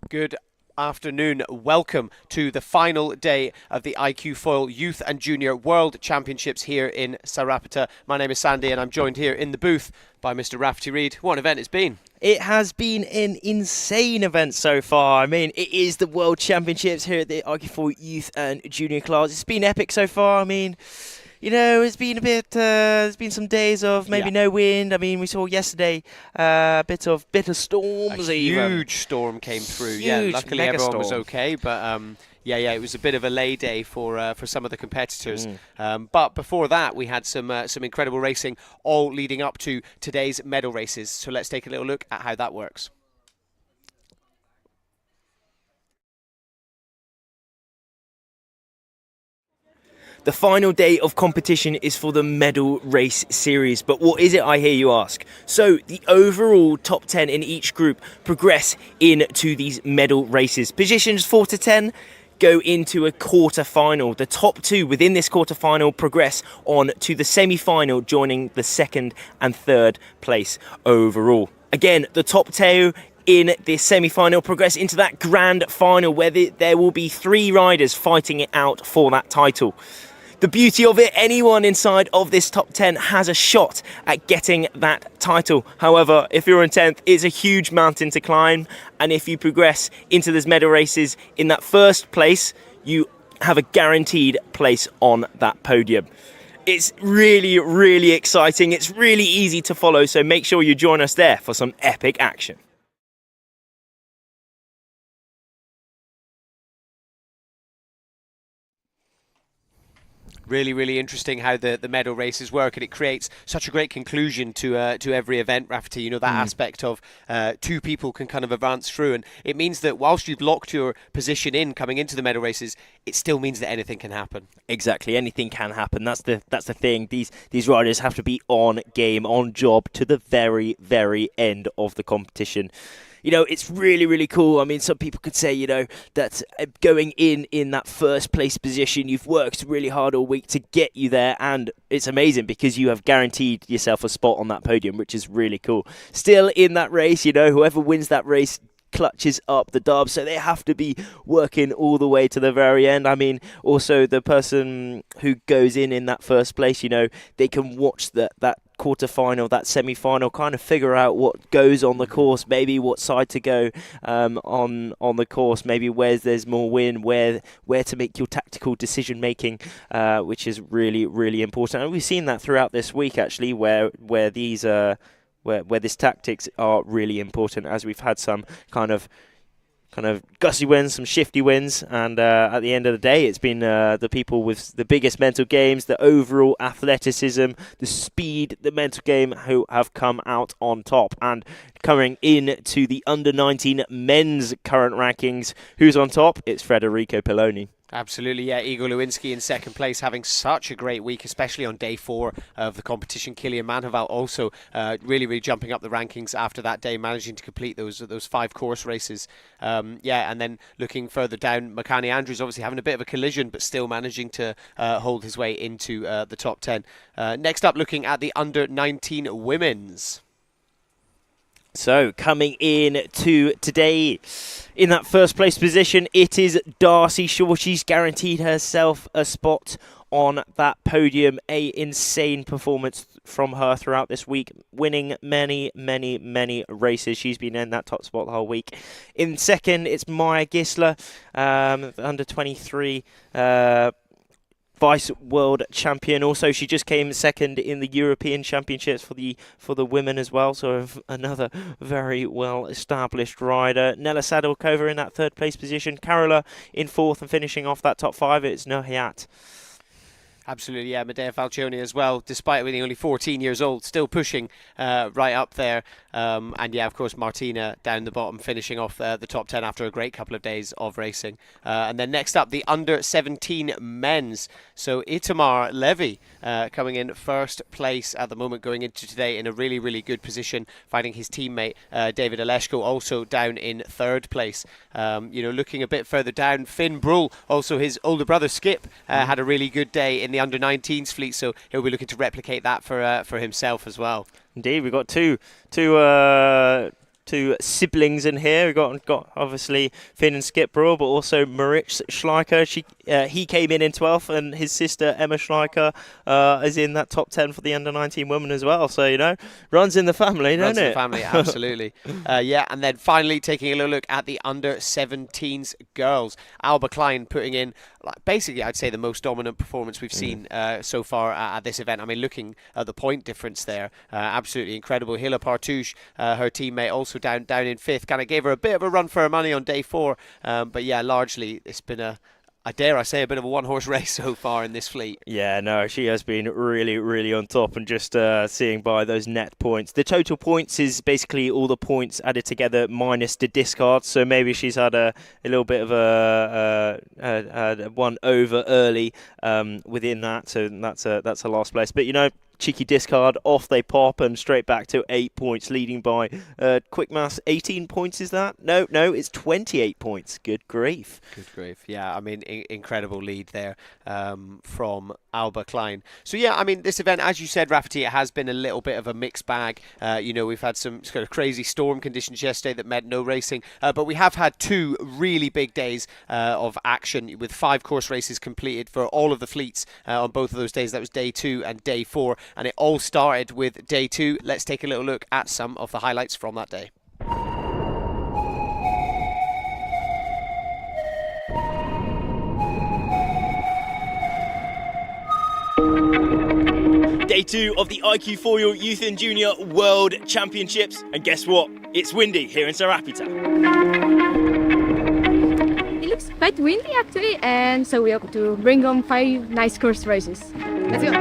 Good afternoon. Welcome to the final day of the iQFOiL Youth and Junior World Championships here in Sa Ràpita. My name is Sandy and I'm joined here in the booth by Mr. Rafferty Reid. What an event it's been. It has been an insane event so far. I mean, it is the World Championships here at the iQFOiL Youth and Junior class. It's been epic so far. I mean, you know, it's been a bit, there's been some days of maybe no wind. I mean, we saw yesterday a bit of bitter storms. A huge storm came through. Huge, luckily everyone was okay, but it was a bit of a lay day for some of the competitors. But before that, we had some incredible racing, all leading up to today's medal races. So let's take a little look at how that works. The final day of competition is for the medal race series, but what is it, I hear you ask? So the overall top 10 in each group progress into these medal races. Positions 4 to 10 go into a quarter-final. The top two within this quarter-final progress on to the semi-final, joining the second and third place overall. Again, the top two in this semi-final progress into that grand final where there will be 3 riders fighting it out for that title. The beauty of it, anyone inside of this top 10 has a shot at getting that title. However, if you're in 10th, it's a huge mountain to climb. And if you progress into these medal races in that first place, you have a guaranteed place on that podium. It's really, really exciting. It's really easy to follow. So make sure you join us there for some epic action. Really, really interesting how the medal races work, and it creates such a great conclusion to every event, Rafferty. You know, that aspect of 2 people can kind of advance through, and it means that whilst you've locked your position in coming into the medal races, it still means that anything can happen. Exactly, anything can happen. That's the thing. These riders have to be on game, on job to the very, very end of the competition. You know, it's really, really cool. I mean, some people could say, you know, that going in that first place position, you've worked really hard all week to get you there, and it's amazing because you have guaranteed yourself a spot on that podium, which is really cool. Still in that race, you know, whoever wins that race clutches up the dub, so they have to be working all the way to the very end. I mean, also the person who goes in that first place, you know, they can watch that quarter-final, that semi-final, kind of figure out what goes on the course, maybe what side to go on the course, maybe where there's more wind, where to make your tactical decision making, which is really, really important. And we've seen that throughout this week actually, where these where this tactics are really important, as we've had some kind of gusty wins, some shifty wins, and at the end of the day, it's been the people with the biggest mental games, the overall athleticism, the speed, the mental game, who have come out on top. And coming in to the under-19 men's current rankings, who's on top? It's Federico Pelloni. Absolutely, yeah. Igor Lewinsky in second place, having such a great week, especially on day 4 of the competition. Kilian Manhoval also really, really jumping up the rankings after that day, managing to complete those 5 course races. And then looking further down, Makani Andrews obviously having a bit of a collision, but still managing to hold his way into the top 10. Next up, looking at the under-19 women's. So coming in to today in that first place position, it is Darcy Shaw. She's guaranteed herself a spot on that podium. A insane performance from her throughout this week, winning many, many, many races. She's been in that top spot the whole week. In second, it's Maya Gisler, under 23. Vice world champion. Also, she just came second in the European Championships for the women as well. So another very well established rider. Nella Sadilkova in that third place position. Carola in fourth, and finishing off that top 5, it's Nohiat. Absolutely, yeah. Medea Falcioni as well, despite being only 14 years old, still pushing right up there. And yeah, of course, Martina down the bottom, finishing off the top 10 after a great couple of days of racing. And then next up, the under-17 men's. So Itamar Levy coming in first place at the moment, going into today in a really, really good position, fighting his teammate David Aleshko, also down in third place. Looking a bit further down, Finn Brull, also his older brother Skip, had a really good day in the under-19s fleet, so he'll be looking to replicate that for himself as well. Indeed, we've got two two siblings in here. We've got obviously Finn and Skip Brewer, but also Moritz Schleicher. He came in 12th, and his sister Emma Schleicher is in that top 10 for the under-19 women as well. So, you know, runs in the family, runs doesn't in it? the family, absolutely. Yeah, and then finally taking a little look at the under-17s girls. Aalvaa Klein putting in, basically, I'd say the most dominant performance we've seen so far at this event. I mean, looking at the point difference there, absolutely incredible. Hilla Partouche, her teammate, also down in 5th, kind of gave her a bit of a run for her money on day 4. But yeah, largely it's been I dare I say, a bit of a one-horse race so far in this fleet. Yeah, no, she has been really, really on top, and just seeing by those net points. The total points is basically all the points added together minus the discards, so maybe she's had a little bit of a one over early within that, so that's her last place. But, you know, cheeky discard, off they pop, and straight back to 8 points, leading by quick maths, 18 points is that? No, it's 28 points. Good grief. Good grief. Yeah, I mean, incredible lead there from Aalvaa Klein. So yeah, I mean, this event, as you said, Rafferty, it has been a little bit of a mixed bag. You know, we've had some sort of crazy storm conditions yesterday that meant no racing, but we have had 2 really big days of action, with 5 course races completed for all of the fleets on both of those days. That was day 2 and day 4. And it all started with day 2. Let's take a little look at some of the highlights from that day. Day 2 of the iQFOiL Youth and Junior World Championships. And guess what? It's windy here in Sa Ràpita. It looks quite windy actually, and so we have to bring home 5 nice course races. Let's go.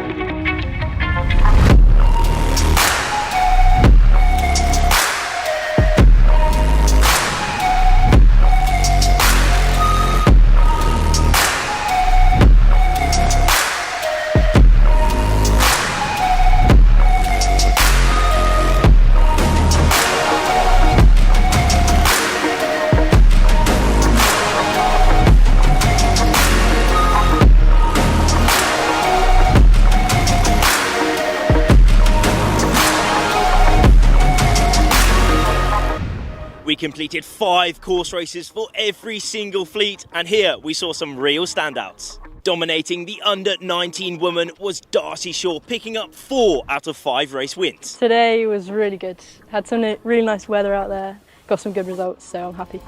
We completed 5 course races for every single fleet, and here we saw some real standouts. Dominating the under-19 woman was Darcy Shaw, picking up 4 out of 5 race wins. Today was really good. Had some really nice weather out there, got some good results, so I'm happy.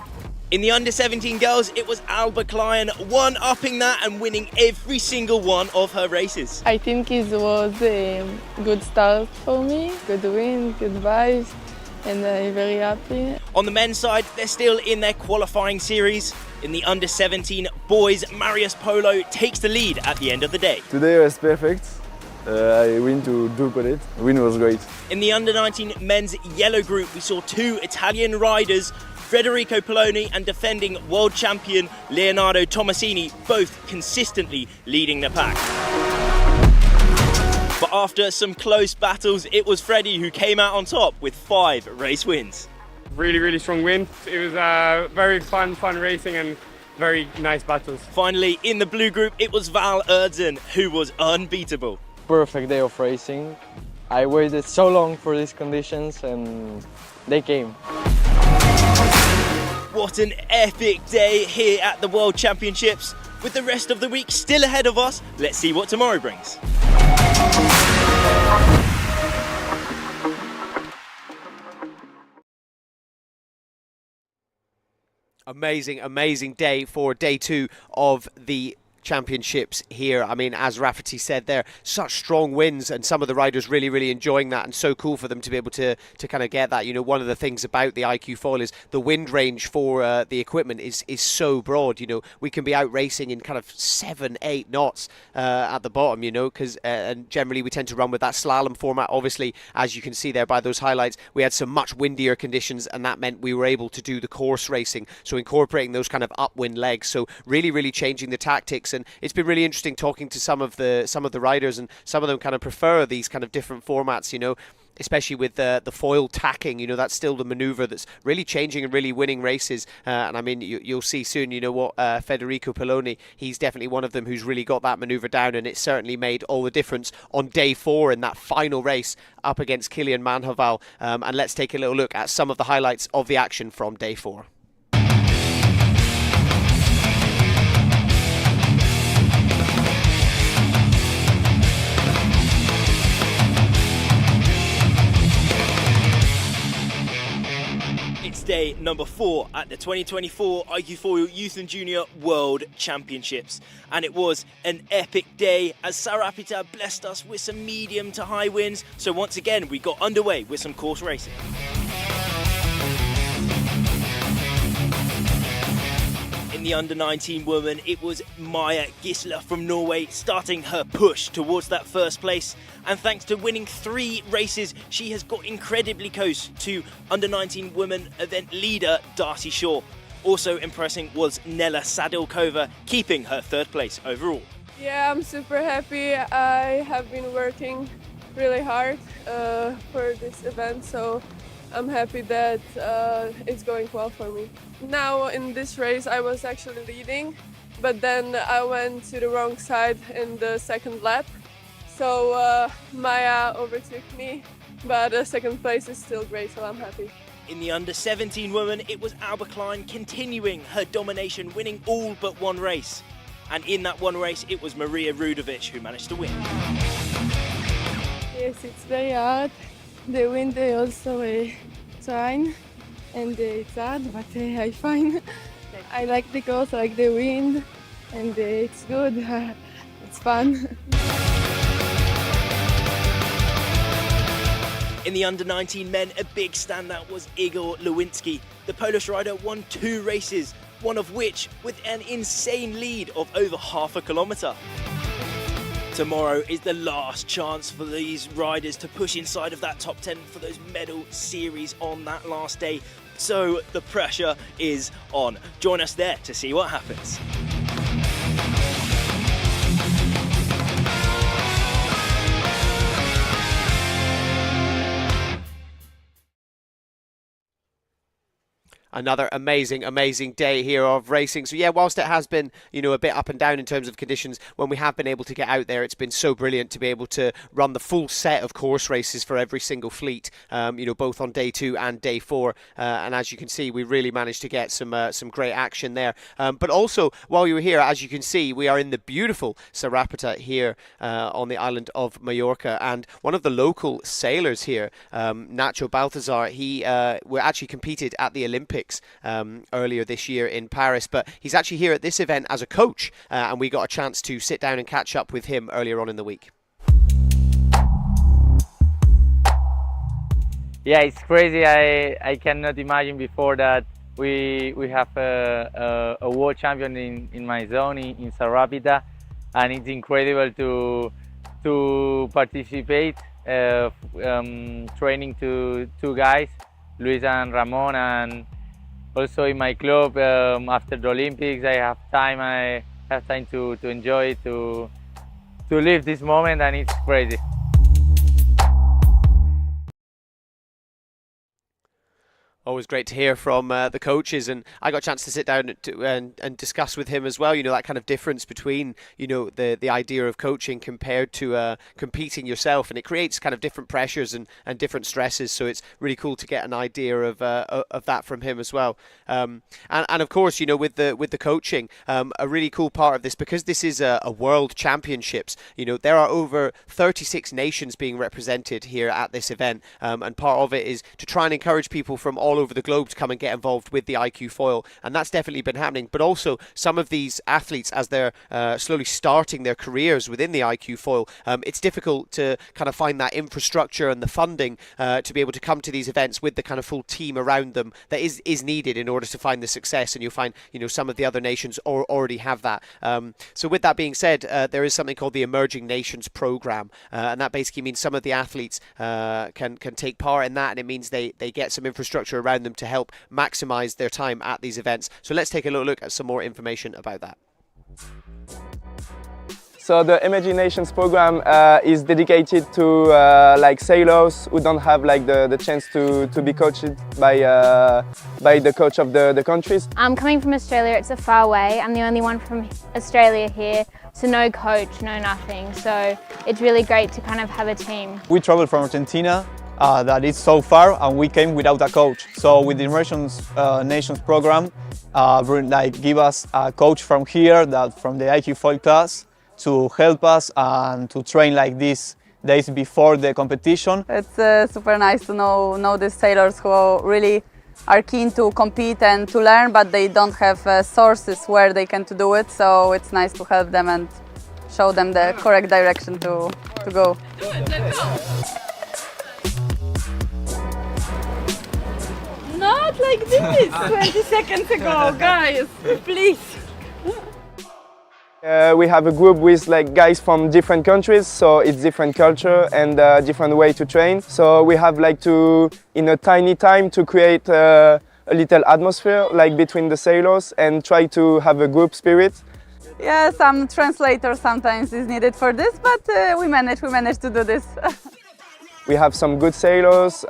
In the under-17 girls, it was Aalvaa Klein one-upping that and winning every single one of her races. I think it was a good start for me, good win, good vibes, and I'm very happy. On the men's side, they're still in their qualifying series. In the under-17 boys, Marius Polo takes the lead at the end of the day. Today was perfect. I win to double it. The win was great. In the under-19 men's yellow group, we saw 2 Italian riders, Federico Poloni and defending world champion Leonardo Tomasini, both consistently leading the pack. But after some close battles, it was Freddie who came out on top with 5 race wins. Really, really strong win. It was very fun racing and very nice battles. Finally, in the blue group, it was Val Erdzen who was unbeatable. Perfect day of racing. I waited so long for these conditions and they came. What an epic day here at the World Championships. With the rest of the week still ahead of us, let's see what tomorrow brings. Amazing day for day 2 of the championships here. I mean, as Rafferty said there, such strong wins, and some of the riders really enjoying that, and so cool for them to be able to kind of get that. You know, one of the things about the iQFOiL is the wind range for the equipment is so broad. You know, we can be out racing in kind of 7-8 knots at the bottom, you know, because and generally we tend to run with that slalom format. Obviously, as you can see there by those highlights, we had some much windier conditions, and that meant we were able to do the course racing, so incorporating those kind of upwind legs, so really changing the tactics. And it's been really interesting talking to some of the riders, and some of them kind of prefer these kind of different formats, you know. especially with the foil tacking. You know, that's still the maneuver that's really changing and really winning races. And I mean, you'll see soon, you know, what Federico Palloni, he's definitely one of them who's really got that maneuver down, and it certainly made all the difference on day 4 in that final race up against Kilian Manhoval. And let's take a little look at some of the highlights of the action from day 4. It's day number 4 at the 2024 iQFOiL Youth and Junior World Championships. And it was an epic day as Sa Ràpita blessed us with some medium to high winds. So once again, we got underway with some course racing. In the under-19 woman, it was Maja Gisler from Norway starting her push towards that first place. And thanks to winning 3 races, she has got incredibly close to under-19 women event leader Darcy Shaw. Also impressing was Nella Sadilkova, keeping her 3rd place overall. Yeah, I'm super happy. I have been working really hard for this event, so I'm happy that it's going well for me. Now in this race I was actually leading, but then I went to the wrong side in the 2nd lap. So Maja overtook me, but 2nd place is still great, so I'm happy. In the under-17 woman, it was Aalvaa Klein continuing her domination, winning all but 1 race. And in that 1 race, it was Maria Rudovic who managed to win. Yes, it's very hard. The wind is also a sign, and it's hard, but I find I like the course, I like the wind, and it's good. It's fun. In the under-19 men, a big standout was Igor Lewinsky. The Polish rider won 2 races, one of which with an insane lead of over half a kilometre. Tomorrow is the last chance for these riders to push inside of that top 10 for those medal series on that last day. So the pressure is on. Join us there to see what happens. Another amazing day here of racing. So yeah, whilst it has been, you know, a bit up and down in terms of conditions, when we have been able to get out there, it's been so brilliant to be able to run the full set of course races for every single fleet, you know, both on day 2 and day 4. And as you can see, we really managed to get some great action there. But also, while you were here, as you can see, we are in the beautiful Sa Ràpita here on the island of Mallorca. And one of the local sailors here, Nacho Balthazar, he actually competed at the Olympics earlier this year in Paris, but he's actually here at this event as a coach, and we got a chance to sit down and catch up with him earlier on in the week. Yeah, it's crazy. I cannot imagine before that we have a world champion in my zone in Sa Ràpita, and it's incredible to participate, training to 2 guys, Luis and Ramon, and also in my club, after the Olympics, I have time to enjoy it, to live this moment, and it's crazy. Always great to hear from the coaches, and I got a chance to sit down and discuss with him as well, you know, that kind of difference between, you know, the idea of coaching compared to competing yourself, and it creates kind of different pressures and different stresses, so it's really cool to get an idea of that from him as well. And of course, you know, with the coaching, a really cool part of this, because this is a world championships, you know, there are over 36 nations being represented here at this event, and part of it is to try and encourage people from all over the globe to come and get involved with the iQFOiL, and that's definitely been happening. But also some of these athletes, as they're slowly starting their careers within the iQFOiL, it's difficult to kind of find that infrastructure and the funding to be able to come to these events with the kind of full team around them that is needed in order to find the success. And you'll find, you know, some of the other nations already have that. So with that being said, there is something called the Emerging Nations Program, and that basically means some of the athletes can take part in that, and it means they get some infrastructure around them to help maximize their time at these events. So let's take a little look at some more information about that. So the Emerging Nations program is dedicated to like sailors who don't have like the chance to be coached by the coach of the countries. I'm coming from Australia, it's a far way. I'm the only one from Australia here, so no coach, no nothing. So it's really great to kind of have a team. We traveled from Argentina, that is so far, and we came without a coach. So with the Emerging Nations program, like give us a coach from here, that from the iQFOiL class, to help us and to train like these days before the competition. It's super nice to know these sailors who really are keen to compete and to learn, but they don't have sources where they can to do it. So it's nice to help them and show them the correct direction to go. Not like this 20 seconds ago, guys, please. We have a group with like guys from different countries, so it's different culture and different way to train. So we have like to, in a tiny time, to create a little atmosphere like between the sailors and try to have a group spirit. Yeah, some translator sometimes is needed for this, but we manage to do this. We have some good sailors,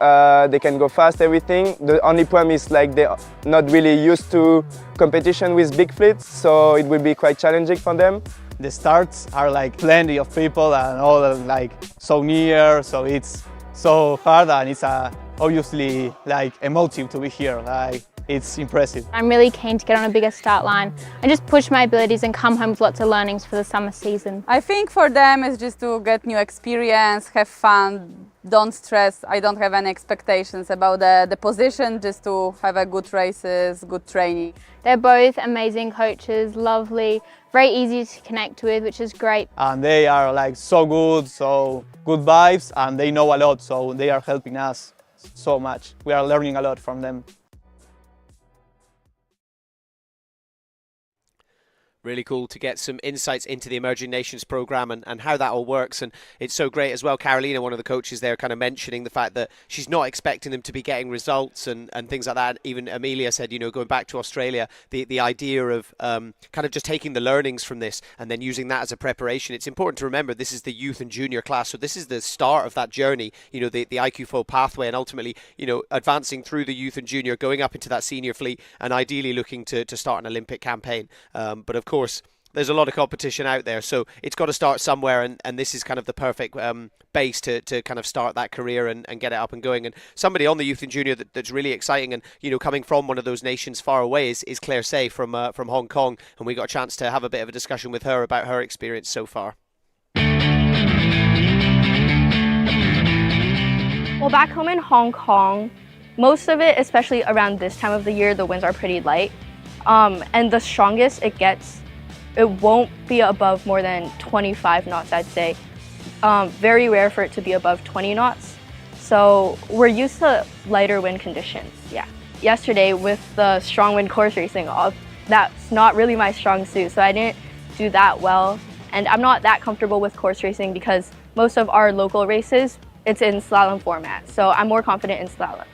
they can go fast, everything. The only problem is like they're not really used to competition with big fleets, so it will be quite challenging for them. The starts are like plenty of people and all like so near, so it's so hard, and it's obviously like emotive to be here. Like it's impressive. I'm really keen to get on a bigger start line and just push my abilities and come home with lots of learnings for the summer season. I think for them it's just to get new experience, have fun, don't stress. I don't have any expectations about the position, just to have a good races, good training. They're both amazing coaches, lovely, very easy to connect with, which is great. And they are like so good vibes, and they know a lot, so they are helping us so much. We are learning a lot from them. Really cool to get some insights into the Emerging Nations programme and how that all works. And it's so great as well, Carolina, one of the coaches there, kind of mentioning the fact that she's not expecting them to be getting results and things like that. Even Amelia said, you know, going back to Australia, the idea of kind of just taking the learnings from this and then using that as a preparation. It's important to remember this is the youth and junior class, so this is the start of that journey, you know, the iQFOiL pathway, and ultimately, you know, advancing through the youth and junior, going up into that senior fleet, and ideally looking to start an Olympic campaign. But of course, there's a lot of competition out there, so it's got to start somewhere, and this is kind of the perfect base to kind of start that career and get it up and going. And somebody on the youth and junior that's really exciting, and you know, coming from one of those nations far away, is Claire Sa from Hong Kong, and we got a chance to have a bit of a discussion with her about her experience so far. Well, back home in Hong Kong, most of it, especially around this time of the year, the winds are pretty light. And the strongest it gets, it won't be above more than 25 knots, I'd say. Very rare for it to be above 20 knots. So we're used to lighter wind conditions, yeah. Yesterday with the strong wind course racing, that's not really my strong suit, so I didn't do that well. And I'm not that comfortable with course racing because most of our local races, it's in slalom format, so I'm more confident in slalom.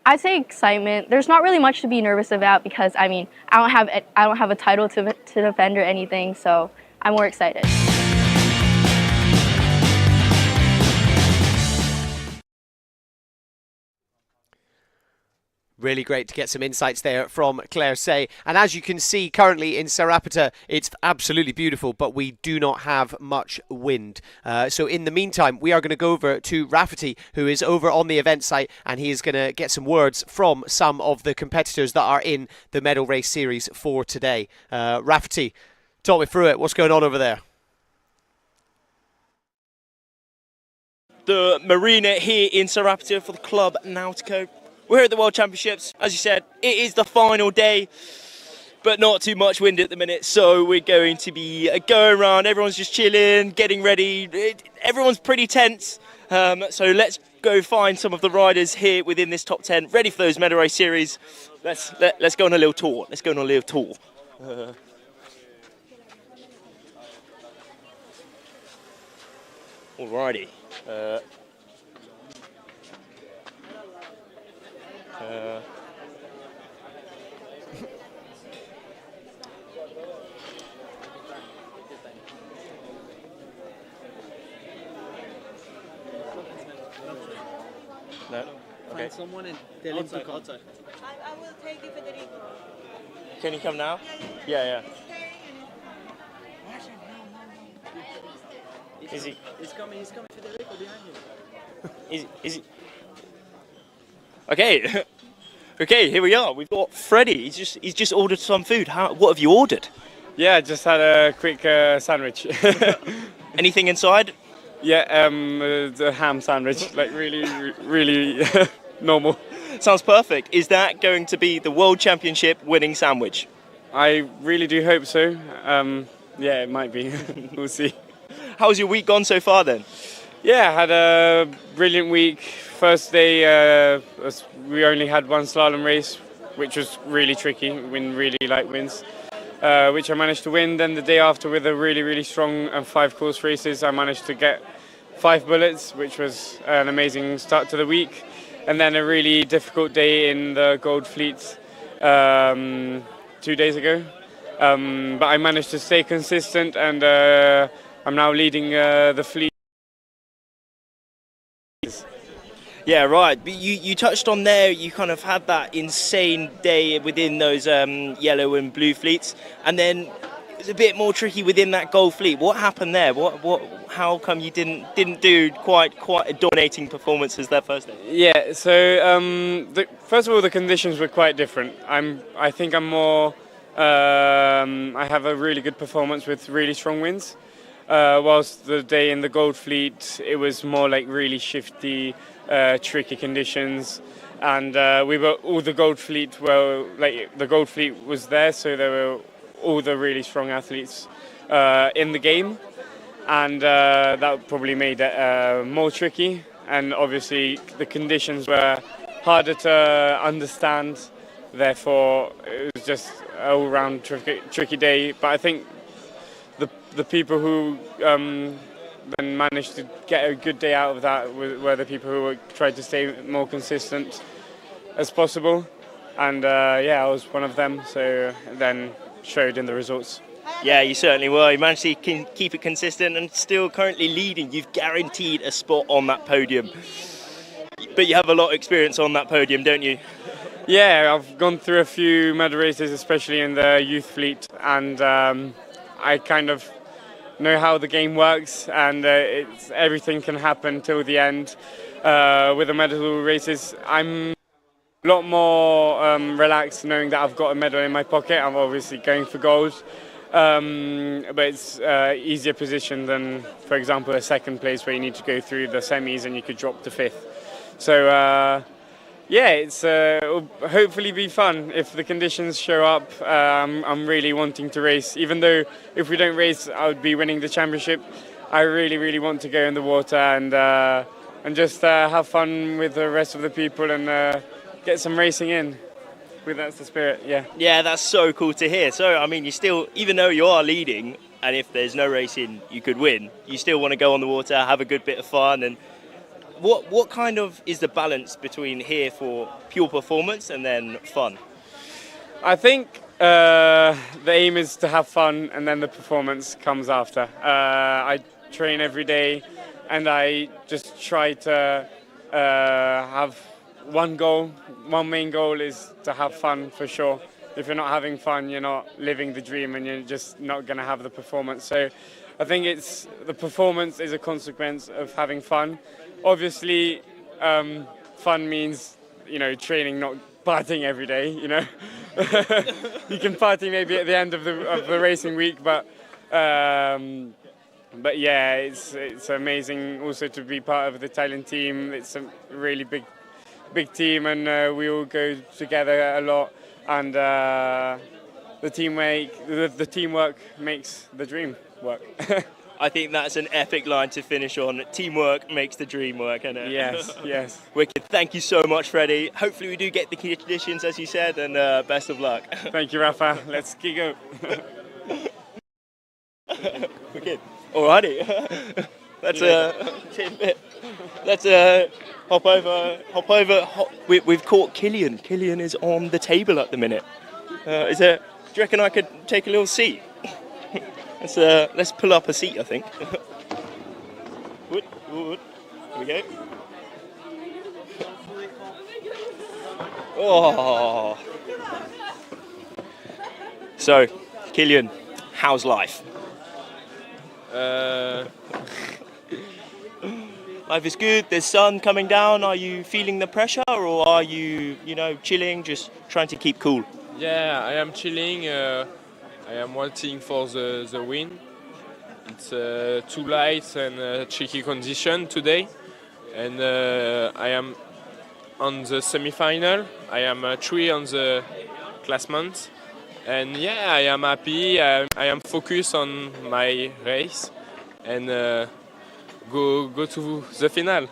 I'd say excitement. There's not really much to be nervous about because, I mean, I don't have a title to defend or anything, so I'm more excited. Really great to get some insights there from Claire Sa. And as you can see currently in Sa Ràpita, it's absolutely beautiful, but we do not have much wind. So in the meantime, we are going to go over to Rafferty, who is over on the event site, and he is going to get some words from some of the competitors that are in the medal race series for today. Rafferty, talk me through it. What's going on over there? The marina here in Sa Ràpita for the Club Nautico. We're here at the World Championships. As you said, it is the final day, but not too much wind at the minute, so we're going to be going around. Everyone's just chilling, getting ready. Everyone's pretty tense, so let's go find some of the riders here within this top 10, ready for those medal race series. Let's go on a little tour. Let's go on a little tour. Alrighty. Okay. Someone and tell him to come. I will take you, Federico. Can you come now? Yeah. Is he? He's coming, Federico, behind you. Is he? Okay. Okay, here we are. We've got Freddie. He's just ordered some food. What have you ordered? Yeah, just had a quick sandwich. Anything inside? Yeah, the ham sandwich, like really normal. Sounds perfect. Is that going to be the World Championship winning sandwich? I really do hope so. Yeah, it might be. We'll see. How's your week gone so far then? Yeah, I had a brilliant week. First day, we only had one slalom race, which was really tricky, really light winds, which I managed to win. Then the day after, with a really strong 5 course races, I managed to get 5 bullets, which was an amazing start to the week. And then a really difficult day in the Gold Fleet 2 days ago. But I managed to stay consistent, and I'm now leading the fleet. Yeah, right. But you touched on there, you kind of had that insane day within those yellow and blue fleets, and then it was a bit more tricky within that gold fleet. What happened there? How come you didn't do quite a dominating performance as that first day? Yeah, so first of all, the conditions were quite different. I think I'm more. I have a really good performance with really strong winds. Whilst the day in the Gold Fleet, it was more like really shifty, tricky conditions, and all the Gold Fleet were like the Gold Fleet was there, so there were all the really strong athletes in the game, and that probably made it more tricky. And obviously, the conditions were harder to understand. Therefore, it was just an all-round tricky day. But I think the people who then managed to get a good day out of that were the people who tried to stay more consistent as possible. And I was one of them, so then showed in the results. Yeah, you certainly were. You managed to keep it consistent and still currently leading. You've guaranteed a spot on that podium. But you have a lot of experience on that podium, don't you? Yeah, I've gone through a few medal races, especially in the youth fleet, and I kind of know how the game works, and everything can happen till the end. With the medal races, I'm a lot more relaxed knowing that I've got a medal in my pocket. I'm obviously going for gold, but it's easier position than, for example, a second place where you need to go through the semis and you could drop to 5th. So it's it'll hopefully be fun if the conditions show up. I'm really wanting to race, even though if we don't race, I would be winning the championship. I really want to go in the water and just have fun with the rest of the people and get some racing in. That's the spirit, yeah. Yeah, that's so cool to hear. So, I mean, you still, even though you are leading, and if there's no racing, you could win, you still want to go on the water, have a good bit of fun. And what kind of is the balance between here for pure performance and then fun? I think the aim is to have fun, and then the performance comes after. I train every day, and I just try to have one goal. One main goal is to have fun, for sure. If you're not having fun, you're not living the dream, and you're just not going to have the performance. So I think the performance is a consequence of having fun. Obviously, fun means, training, not partying every day, You can party maybe at the end of the racing week, but yeah, it's amazing also to be part of the Italian team. It's a really big team, and we all go together a lot, and the teamwork makes the dream work. I think that's an epic line to finish on. Teamwork makes the dream work, isn't it? Yes. Wicked. Thank you so much, Freddie. Hopefully we do get the conditions, as you said, and best of luck. Thank you, Rafa. Let's go. Wicked. Alrighty. Let's hop over. We've caught Killian. Killian is on the table at the minute. Do you reckon I could take a little seat? Let's pull up a seat, I think. Here we go. Oh. So, Kylian, how's life? Life is good. There's sun coming down. Are you feeling the pressure, or are you, chilling, just trying to keep cool? Yeah, I am chilling. I am waiting for the win. It's too light and tricky condition today, and I am on the semi-final. I am 3 on the classement, and yeah, I am happy. I am focused on my race, and go to the final.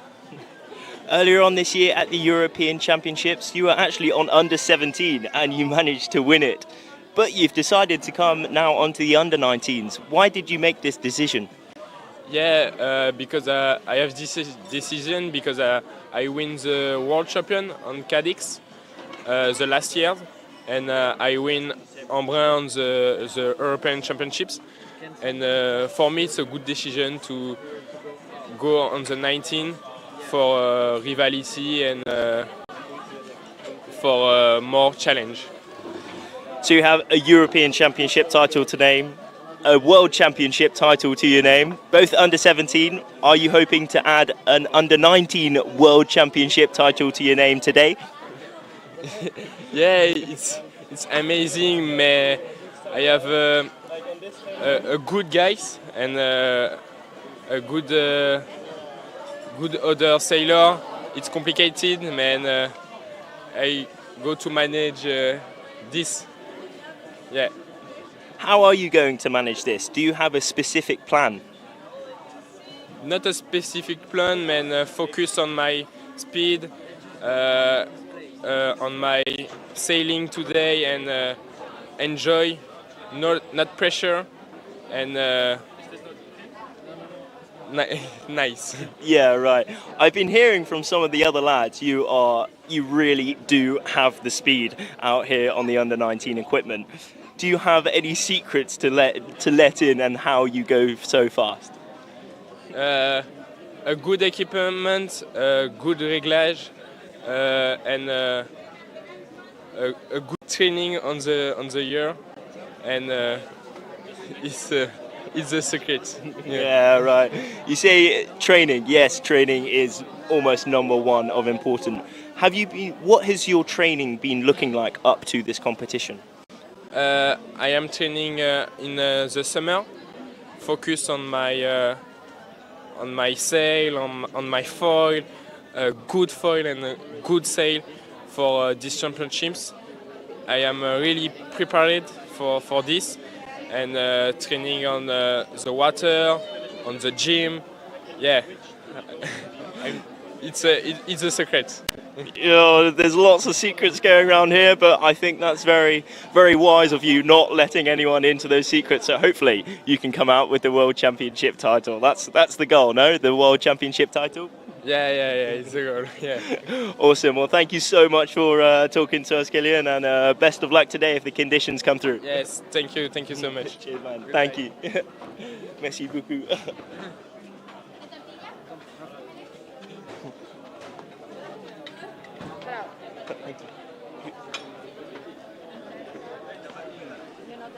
Earlier on this year at the European Championships, you were actually on under 17 and you managed to win it. But you've decided to come now onto the under 19s. Why did you make this decision? Yeah, because I have this decision because I win the world champion on Cadix the last year, and I win Embrun on the European Championships. And for me, it's a good decision to go on the 19 for rivalry and for more challenge. So you have a European Championship title to name, a World Championship title to your name, both under 17. Are you hoping to add an under 19 World Championship title to your name today? Yeah, it's amazing. I have a good guys and a good other sailor. It's complicated, man. I go to manage this. Yeah. How are you going to manage this? Do you have a specific plan? Not a specific plan, man. Focus on my speed, on my sailing today, and enjoy, not pressure, and nice. Yeah, right. I've been hearing from some of the other lads you really do have the speed out here on the under 19 equipment. Do you have any secrets to let in and how you go so fast? A good equipment, good réglage, and a good training on the year, and it's the secret. Yeah, right. You say training. Yes, training is almost number one of important. What has your training been looking like up to this competition? I am training in the summer, focus on my sail, on my foil, good foil and a good sail for these championships. I am really prepared for this, and training on the water, on the gym. Yeah, it's a secret. There's lots of secrets going around here, but I think that's very, very wise of you not letting anyone into those secrets. So hopefully you can come out with the World Championship title. That's the goal, no? The World Championship title? Yeah, it's the goal. Yeah. Awesome. Well, thank you so much for talking to us, Kylian, and best of luck today if the conditions come through. Yes, thank you so much. Cheers, man. Thank you. Merci beaucoup.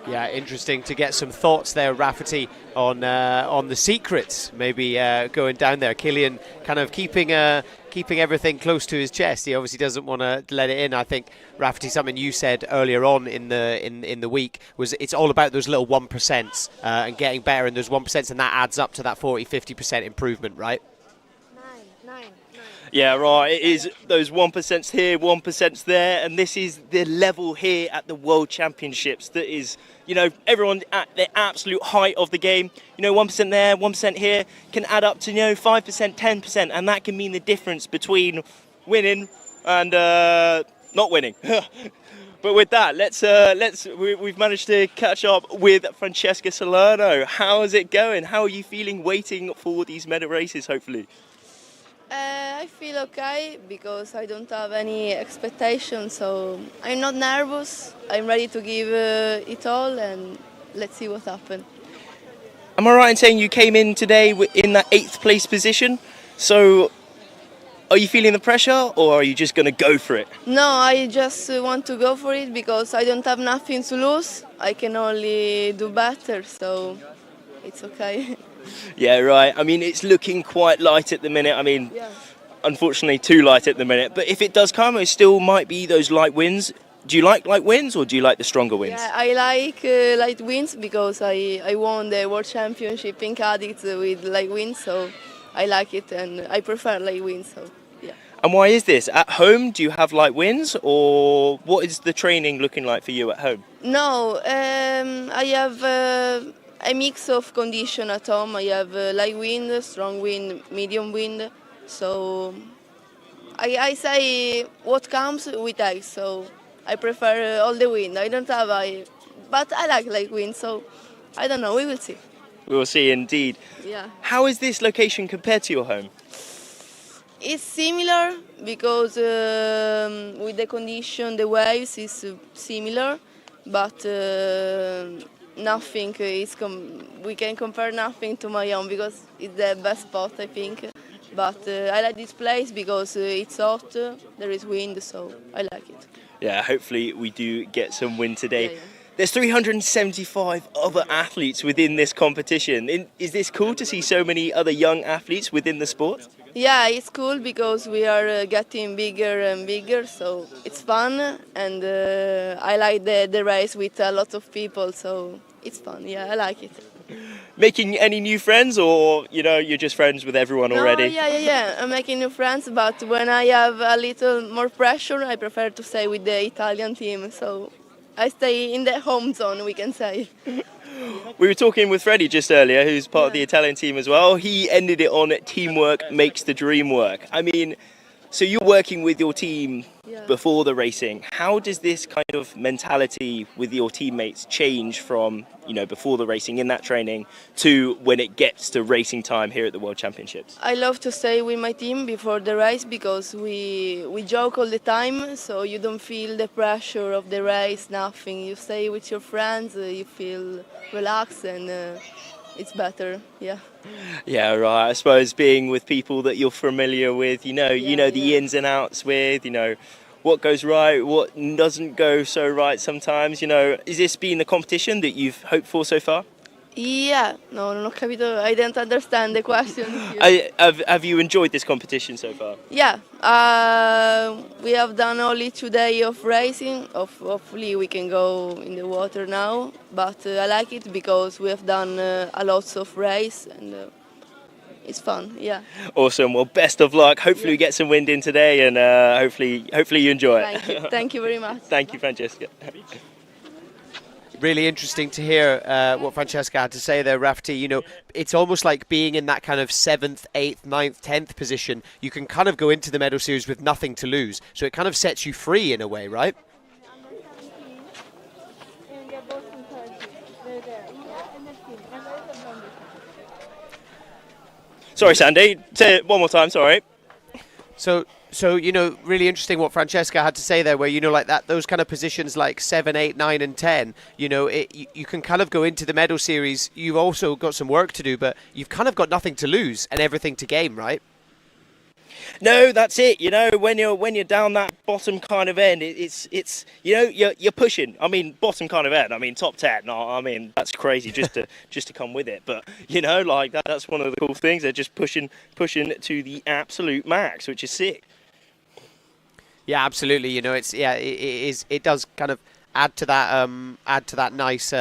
Yeah, interesting to get some thoughts there, Rafferty, on the secrets. Maybe going down there, Kylian kind of keeping everything close to his chest. He obviously doesn't want to let it in. I think, Rafferty, something you said earlier on in the week was it's all about those little 1% and getting better in those 1%, and that adds up to that 40-50% improvement, right? Yeah, right. It is those 1% here, 1% there, and this is the level here at the World Championships that is, everyone at the absolute height of the game. 1% there, 1% here can add up to 5%, 10%, and that can mean the difference between winning and not winning. But with that, we've managed to catch up with Francesca Salerno. How is it going? How are you feeling waiting for these medal races, hopefully? I feel okay because I don't have any expectations, so I'm not nervous. I'm ready to give it all, and let's see what happens. Am I right in saying you came in today in that 8th place position? So Are you feeling the pressure, or are you just going to go for it? No, I just want to go for it because I don't have nothing to lose. I can only do better, so it's okay. Yeah, right. I mean, it's looking quite light at the minute. I mean, unfortunately, too light at the minute. But if it does come, it still might be those light wins. Do you like light wins, or do you like the stronger wins? Yeah, I like light wins because I won the World Championship in Cadiz with light wins, so I like it and I prefer light wins. So yeah. And why is this? At home, do you have light wins, or what is the training looking like for you at home? No, I have a mix of condition at home. I have light wind, strong wind, medium wind. So I say what comes we take. So I prefer all the wind. I don't have but I like light wind. So I don't know. We will see. We will see indeed. Yeah. How is this location compared to your home? It's similar because with the condition, the waves is similar, but nothing is we can compare nothing to my own because it's the best spot, I think. But I like this place because it's hot, there is wind, so I like it. Yeah, hopefully we do get some wind today. There's 375 other athletes within this competition. Is this cool to see so many other young athletes within the sport? Yeah, it's cool because we are getting bigger and bigger, so it's fun, and I like the race with a lot of people, so it's fun. Yeah, I like it. Making any new friends, or you're just friends with everyone already? Yeah. I'm making new friends, but when I have a little more pressure, I prefer to stay with the Italian team. So I stay in the home zone, we can say. We were talking with Freddie just earlier, who's part of the Italian team as well. He ended it on teamwork makes the dream work. I mean, so you're working with your team before the racing. How does this kind of mentality with your teammates change from, before the racing in that training to when it gets to racing time here at the World Championships? I love to stay with my team before the race because we joke all the time, so you don't feel the pressure of the race, nothing. You stay with your friends, you feel relaxed, and it's better, yeah. Yeah, right. I suppose being with people that you're familiar with, the ins and outs with, what goes right, what doesn't go so right sometimes, Is this been the competition that you've hoped for so far? Yeah, no, non ho capito, I didn't understand the question. Have you enjoyed this competition so far? Yeah, we have done only 2 days of racing. Hopefully we can go in the water now, but I like it because we have done a lot of race and it's fun, yeah. Awesome, well best of luck. Hopefully we get some wind in today and hopefully you enjoy it. Thank you very much. Thank you, Francesca. Really interesting to hear what Francesca had to say there, Rafti. It's almost like being in that kind of 7th, 8th, 9th, 10th position. You can kind of go into the medal series with nothing to lose. So it kind of sets you free in a way, right? Sorry, Sandy. Say it one more time, sorry. So really interesting what Francesca had to say there, where like that, those kind of positions like 7, 8, 9, and 10. You can kind of go into the medal series. You've also got some work to do, but you've kind of got nothing to lose and everything to gain, right? No, that's it. When you're down that bottom kind of end, it's you're pushing. I mean, bottom kind of end. I mean, top 10. No, I mean that's crazy just to come with it. But like that's one of the cool things. They're just pushing to the absolute max, which is sick. Yeah, absolutely. It does kind of add to that nice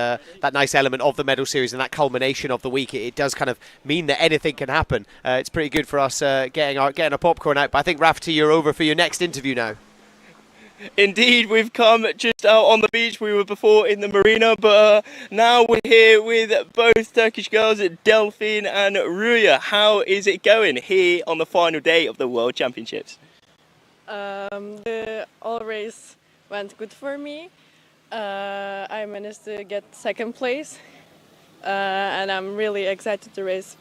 element of the medal series and that culmination of the week. It does kind of mean that anything can happen. It's pretty good for us getting our popcorn out. But I think Rafti, you're over for your next interview now. Indeed, we've come just out on the beach. We were before in the marina, but now we're here with both Turkish girls, Delphine and Rüya. How is it going here on the final day of the World Championships? The all race went good for me. I managed to get 2nd place, and I'm really excited to race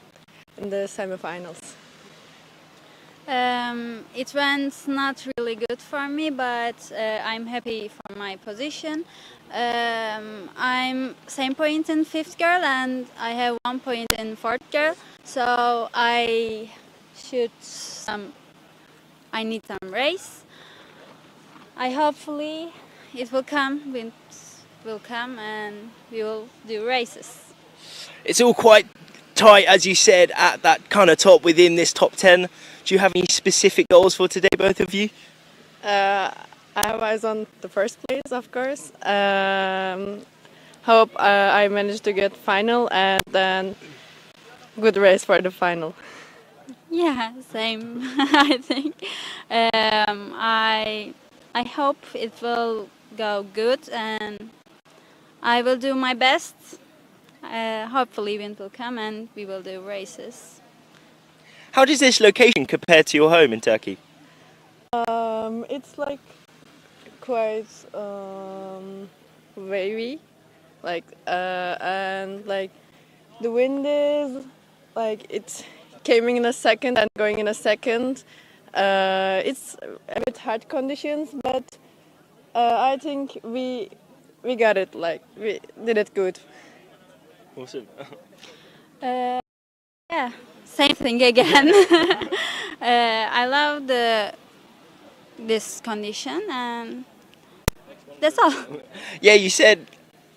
in the semifinals. It went not really good for me, but I'm happy for my position. I'm same point in 5th girl, and I have 1 point in 4th girl, so I should some I need some race. I hopefully it will come, wind will come, and we will do races. It's all quite tight, as you said, at that kind of top within this top 10. Do you have any specific goals for today, both of you? I was on the first place, of course. Hope I managed to get final and then good race for the final. Yeah, same. I think. I hope it will go good, and I will do my best. Hopefully, wind will come, and we will do races. How does this location compare to your home in Turkey? It's like quite wavy, like and like the wind is like it's coming in a second and going in a second. It's a bit hard conditions, but I think we got it. Like we did it good. Awesome. Yeah, same thing again. I love this condition, and that's all. Yeah, you said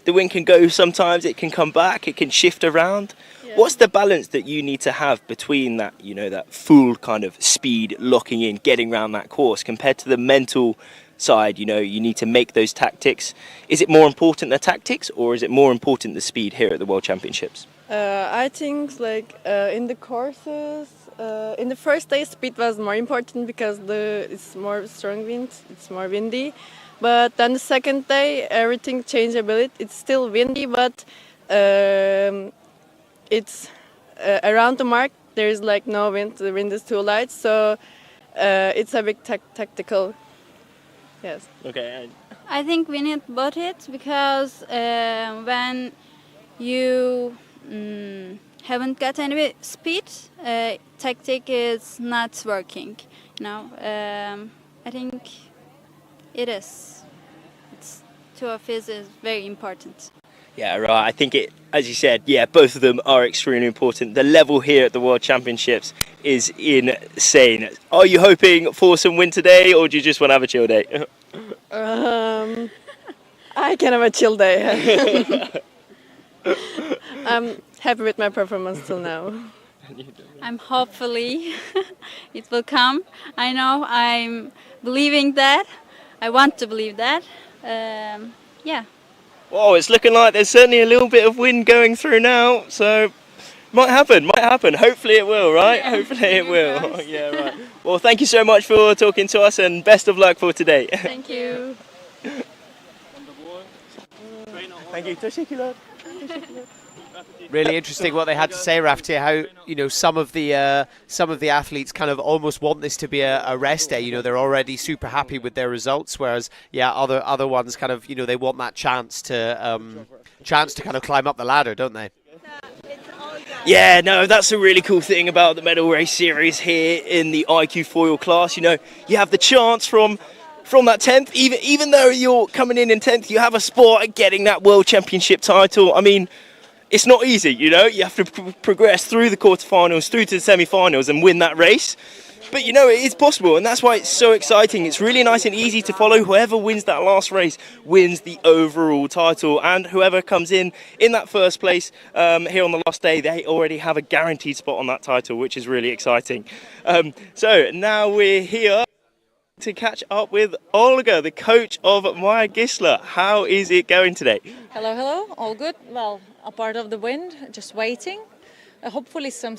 the wind can go sometimes, it can come back, it can shift around. Yeah. What's the balance that you need to have between that, that full kind of speed, locking in, getting around that course, compared to the mental side? You need to make those tactics. Is it more important the tactics, or is it more important the speed here at the World Championships? I think like in the courses, in the first day speed was more important because it's more strong wind, it's more windy. But then the second day everything changed a bit. It's still windy, but it's around the mark. There is like no wind. The wind is too light, so it's a big tactical. Yes. Okay. I think we need both it, because when you haven't got any speed, tactic is not working. I think it is. Two of it is very important. Yeah, right. I think as you said, both of them are extremely important. The level here at the World Championships is insane. Are you hoping for some win today, or do you just want to have a chill day? I can have a chill day. I'm happy with my performance till now. I'm hopefully it will come. I know I'm believing that. I want to believe that. Yeah. Oh, it's looking like there's certainly a little bit of wind going through now, so might happen. Hopefully it will, right? Yeah. Hopefully it will. Yeah, right. Well, thank you so much for talking to us, and best of luck for today. Thank you. Thank you. Teşekkürler. Really interesting what they had to say, Ràpita. How some of the athletes kind of almost want this to be a rest day. They're already super happy with their results, whereas other ones kind of they want that chance to kind of climb up the ladder, don't they? Yeah, no, that's a really cool thing about the medal race series here in the iQFOiL class. You have the chance from that 10th, even though you're coming in 10th, you have a spot at getting that World Championship title. I mean, it's not easy, you have to progress through the quarterfinals, through to the semi-finals and win that race. But it is possible, and that's why it's so exciting. It's really nice and easy to follow. Whoever wins that last race wins the overall title, and whoever comes in that first place here on the last day, they already have a guaranteed spot on that title, which is really exciting. So now we're here to catch up with Olga, the coach of Maja Gisler. How is it going today? Hello, all good. Well, a part of the wind, just waiting. Hopefully some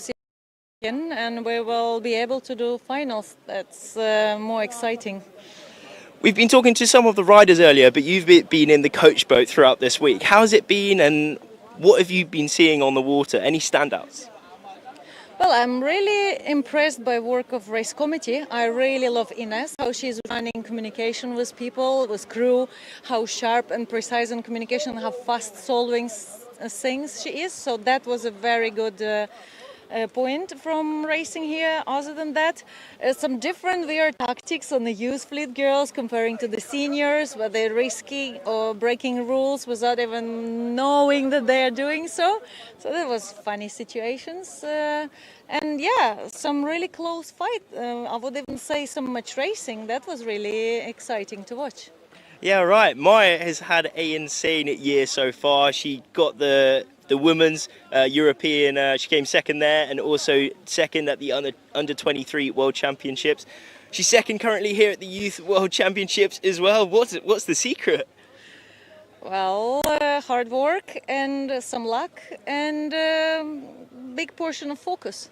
and we will be able to do finals. That's more exciting. We've been talking to some of the riders earlier, but you've been in the coach boat throughout this week. How's it been, and what have you been seeing on the water? Any standouts? Well, I'm really impressed by work of race committee. I really love Ines, how she's running communication with people, with crew, how sharp and precise in communication, how fast solving things she is. So that was a very good point from racing here. Other than that, some different weird tactics on the youth fleet girls comparing to the seniors, where they're risking or breaking rules without even knowing that they are doing so. So that was funny situations. And yeah, some really close fight. I would even say some much racing. That was really exciting to watch. Yeah, right. Maya has had an insane year so far. She got the women's European. She came second there, and also second at the under 23 World Championships. She's second currently here at the Youth World Championships as well. What's the secret? Well, hard work and some luck and big portion of focus.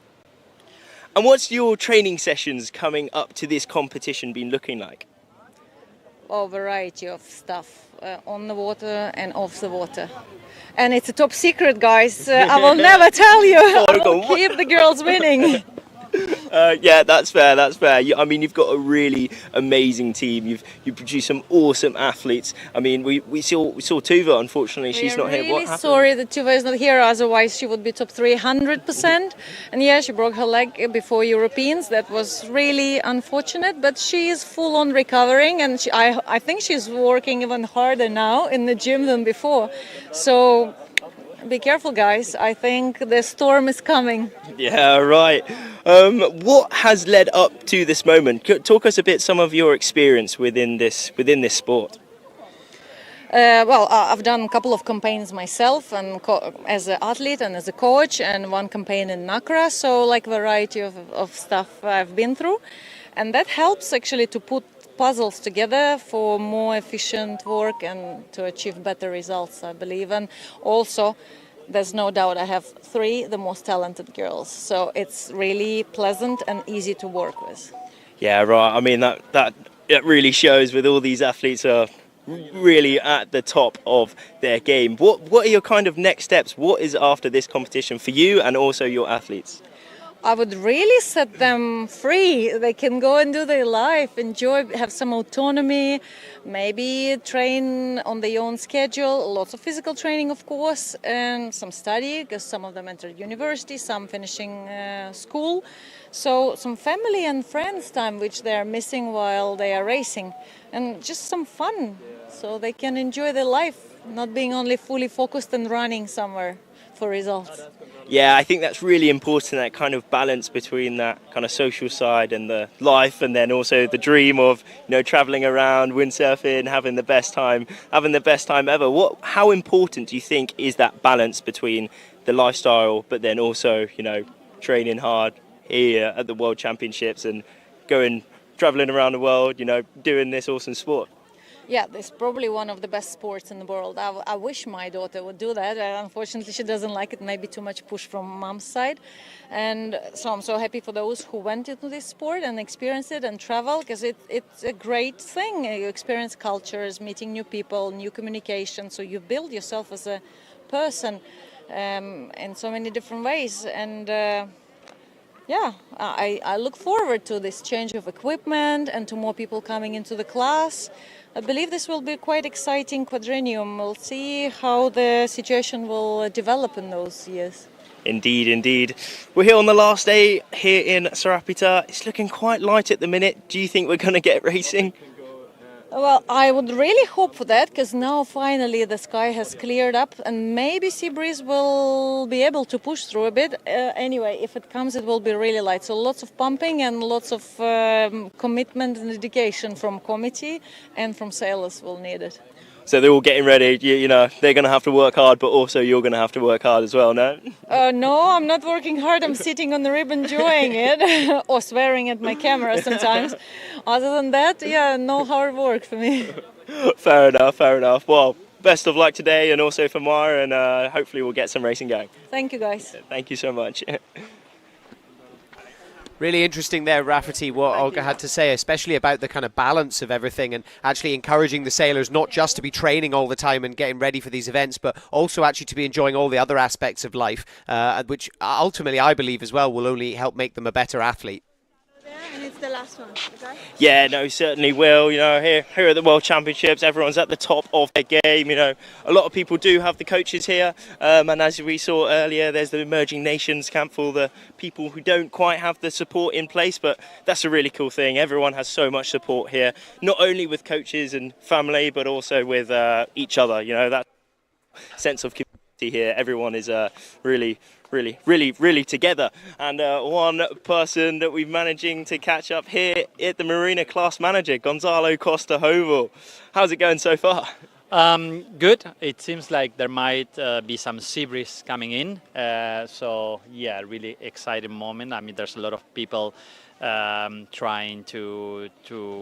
And what's your training sessions coming up to this competition been looking like? A variety of stuff on the water and off the water. And it's a top secret, guys. I will never tell you. I will keep the girls winning. Yeah, that's fair. That's fair. I mean, you've got a really amazing team. You produced some awesome athletes. I mean, we saw Tuva. Unfortunately, she's not here. What Really happened? sorry that Tuva is not here. Otherwise, she would be top 300%. And yeah, she broke her leg before Europeans. That was really unfortunate. But she is full on recovering, and I think she's working even harder now in the gym than before. So be careful, guys. I think the storm is coming. Yeah, right. What has led up to this moment? Talk us a bit some of your experience within this sport. Well, I've done a couple of campaigns myself, and as an athlete and as a coach, and one campaign in NACRA. So, like, variety of stuff I've been through, and that helps actually to put puzzles together for more efficient work and to achieve better results, I believe. And also, there's no doubt I have 3 the most talented girls, so it's really pleasant and easy to work with. Yeah, right. I mean, that really shows with all these athletes are really at the top of their game. What are your kind of next steps? What is after this competition for you and also your athletes? I would really set them free. They can go and do their life, enjoy, have some autonomy, maybe train on their own schedule, lots of physical training, of course, and some study, because some of them entered university, some finishing school. So some family and friends time, which they are missing while they are racing, and just some fun, so they can enjoy their life, not being only fully focused and running somewhere for results. Yeah, I think that's really important, that kind of balance between that kind of social side and the life, and then also the dream of, traveling around, windsurfing, having the best time ever. How important do you think is that balance between the lifestyle, but then also, training hard here at the World Championships and traveling around the world, doing this awesome sport? Yeah, it's probably one of the best sports in the world. I wish my daughter would do that. Unfortunately, she doesn't like it. Maybe too much push from mom's side. And so I'm so happy for those who went into this sport and experienced it and travel, because it's a great thing. You experience cultures, meeting new people, new communication. So you build yourself as a person in so many different ways. And yeah, I look forward to this change of equipment and to more people coming into the class. I believe this will be quite exciting quadrennium. We'll see how the situation will develop in those years. Indeed, indeed. We're here on the last day here in Sa Ràpita. It's looking quite light at the minute. Do you think we're going to get racing? Well, I would really hope for that, because now finally the sky has cleared up and maybe sea breeze will be able to push through a bit. Anyway, if it comes, it will be really light. So lots of pumping and lots of commitment and dedication from committee and from sailors will need it. So they're all getting ready, they're going to have to work hard, but also you're going to have to work hard as well, no? No, I'm not working hard. I'm sitting on the rib enjoying it or swearing at my camera sometimes. Other than that, yeah, no hard work for me. Fair enough. Well, best of luck today and also for Mara, and hopefully we'll get some racing going. Thank you, guys. Thank you so much. Really interesting there, Rafferty, what Olga had to say, especially about the kind of balance of everything and actually encouraging the sailors not just to be training all the time and getting ready for these events, but also actually to be enjoying all the other aspects of life, which ultimately I believe as well will only help make them a better athlete. And it's the last one, okay? Yeah, no, certainly will. You know, here at the World Championships, everyone's at the top of their game. You know, a lot of people do have the coaches here, and as we saw earlier, there's the Emerging Nations camp for the people who don't quite have the support in place. But that's a really cool thing. Everyone has so much support here, not only with coaches and family, but also with each other. You know, that sense of community here. Everyone is really together. And one person that we're managing to catch up here at the Marina, class manager, Gonzalo Costa-Hovel. How's it going so far? Good. It seems like there might be some sea breeze coming in. So yeah, really exciting moment. I mean, there's a lot of people trying to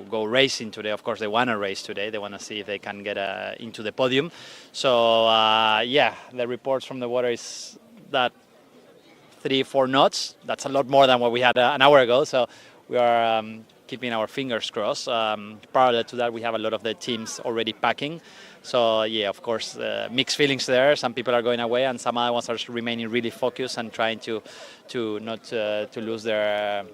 go racing today. Of course, they want to race today. They want to see if they can get into the podium. So yeah, the reports from the water is that 3-4 knots. That's a lot more than what we had an hour ago. So we are keeping our fingers crossed. Parallel to that, we have a lot of the teams already packing. So yeah, of course, mixed feelings there. Some people are going away, and some other ones are remaining really focused and trying to not to lose their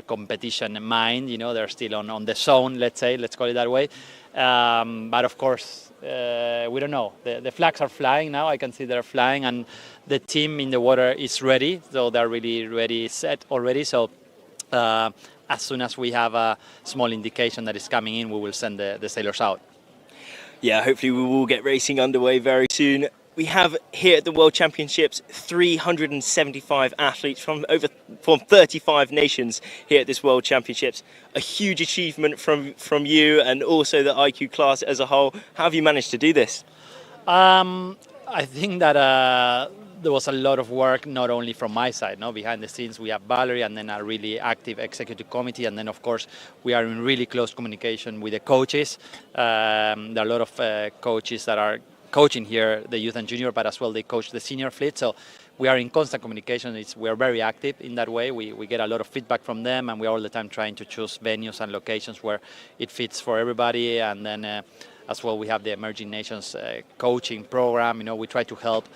competition mind. You know, they're still on the zone. Let's call it that way. But of course, we don't know. The flags are flying now. I can see they're flying, and the team in the water is ready. So they're really ready, set already. So as soon as we have a small indication that it's coming in, we will send the sailors out. Yeah, hopefully we will get racing underway very soon. We have here at the World Championships 375 athletes from 35 nations here at this World Championships. A huge achievement from you and also the IQ class as a whole. How have you managed to do this? I think that there was a lot of work, not only from my side. No, behind the scenes we have Valerie, and then a really active executive committee, and then of course we are in really close communication with the coaches. There are a lot of coaches that are coaching here the youth and junior, but as well they coach the senior fleet. So we are in constant communication. We are very active in that way. We get a lot of feedback from them, and we are all the time trying to choose venues and locations where it fits for everybody. And then as well, we have the Emerging Nations coaching program. You know, we try to help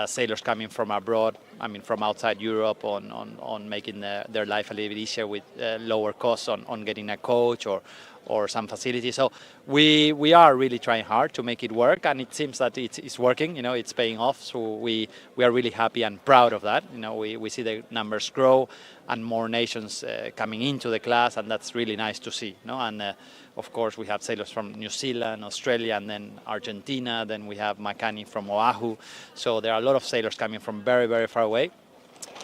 sailors coming from abroad, I mean from outside Europe, on making their life a little bit easier with lower costs on getting a coach or some facility. So we are really trying hard to make it work, and it seems that it's working. You know, it's paying off. So we are really happy and proud of that. You know, we see the numbers grow and more nations coming into the class, and that's really nice to see. You know, and of course we have sailors from New Zealand, Australia, and then Argentina. Then we have Makani from Oahu. So there are a lot of sailors coming from very far away.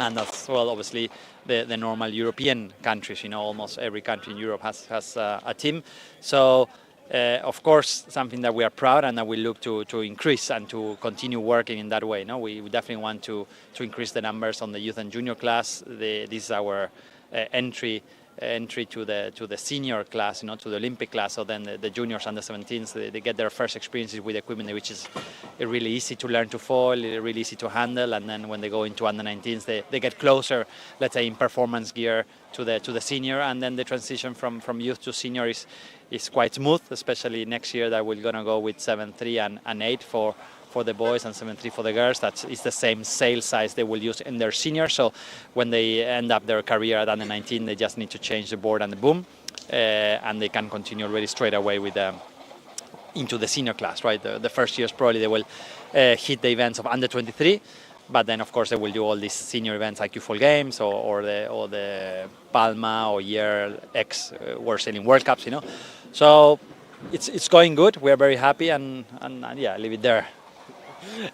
And as well, obviously, the normal European countries. You know, almost every country in Europe has a team. So, of course, something that we are proud and that we look to increase and to continue working in that way. No, we definitely want to increase the numbers on the youth and junior class. This is our entry to the senior class, you know, to the Olympic class. So then the juniors under 17s, they get their first experiences with equipment which is really easy to learn to foil, really easy to handle, and then when they go into under 19s, they get closer, let's say, in performance gear to the senior, and then the transition from youth to senior is quite smooth, especially next year that we're gonna go with 7.3 and 8 for the boys and 7.3 for the girls. It's the same sail size they will use in their senior. So when they end up their career at under 19, they just need to change the board and the boom, and they can continue really straight away with into the senior class. Right, the first years probably they will hit the events of under 23, but then of course they will do all these senior events, iQFOiL Games or the Palma or Year X World Sailing World Cups. You know, so it's going good. We are very happy, and yeah, leave it there.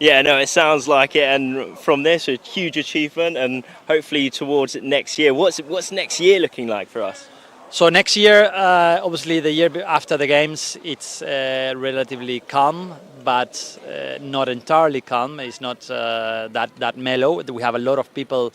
Yeah, no, it sounds like it, and from this, a huge achievement, and hopefully towards next year. What's next year looking like for us? So next year, obviously the year after the Games, it's relatively calm, but not entirely calm. It's not that mellow. We have a lot of people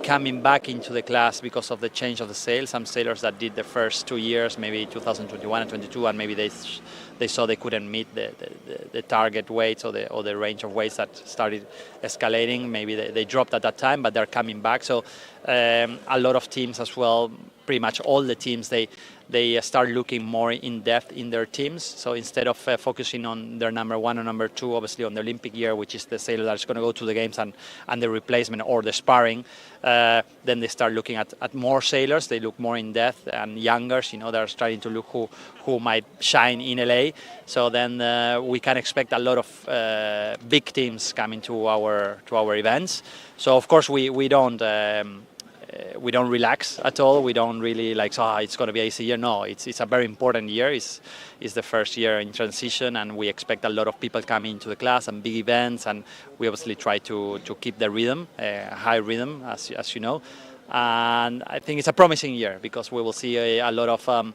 coming back into the class because of the change of the sail. Some sailors that did the first 2 years, maybe 2021 and 22, and maybe they saw they couldn't meet the target weights or the range of weights that started escalating. Maybe they dropped at that time, but they're coming back. So A lot of teams as well, pretty much all the teams, they start looking more in depth in their teams. So instead of focusing on their number one or number two, obviously on the Olympic year, which is the sailor that's going to go to the games, and the replacement or the sparring, then they start looking at more sailors. They look more in depth, and youngers, they're starting to look who might shine in LA. So then we can expect a lot of big teams coming to our events. So of course we don't relax at all. We don't really it's going to be a easy year. No, it's a very important year. It's the first year in transition, and we expect a lot of people coming into the class and big events, and we obviously try to keep the rhythm, high rhythm, as you know. And I think it's a promising year because we will see a lot of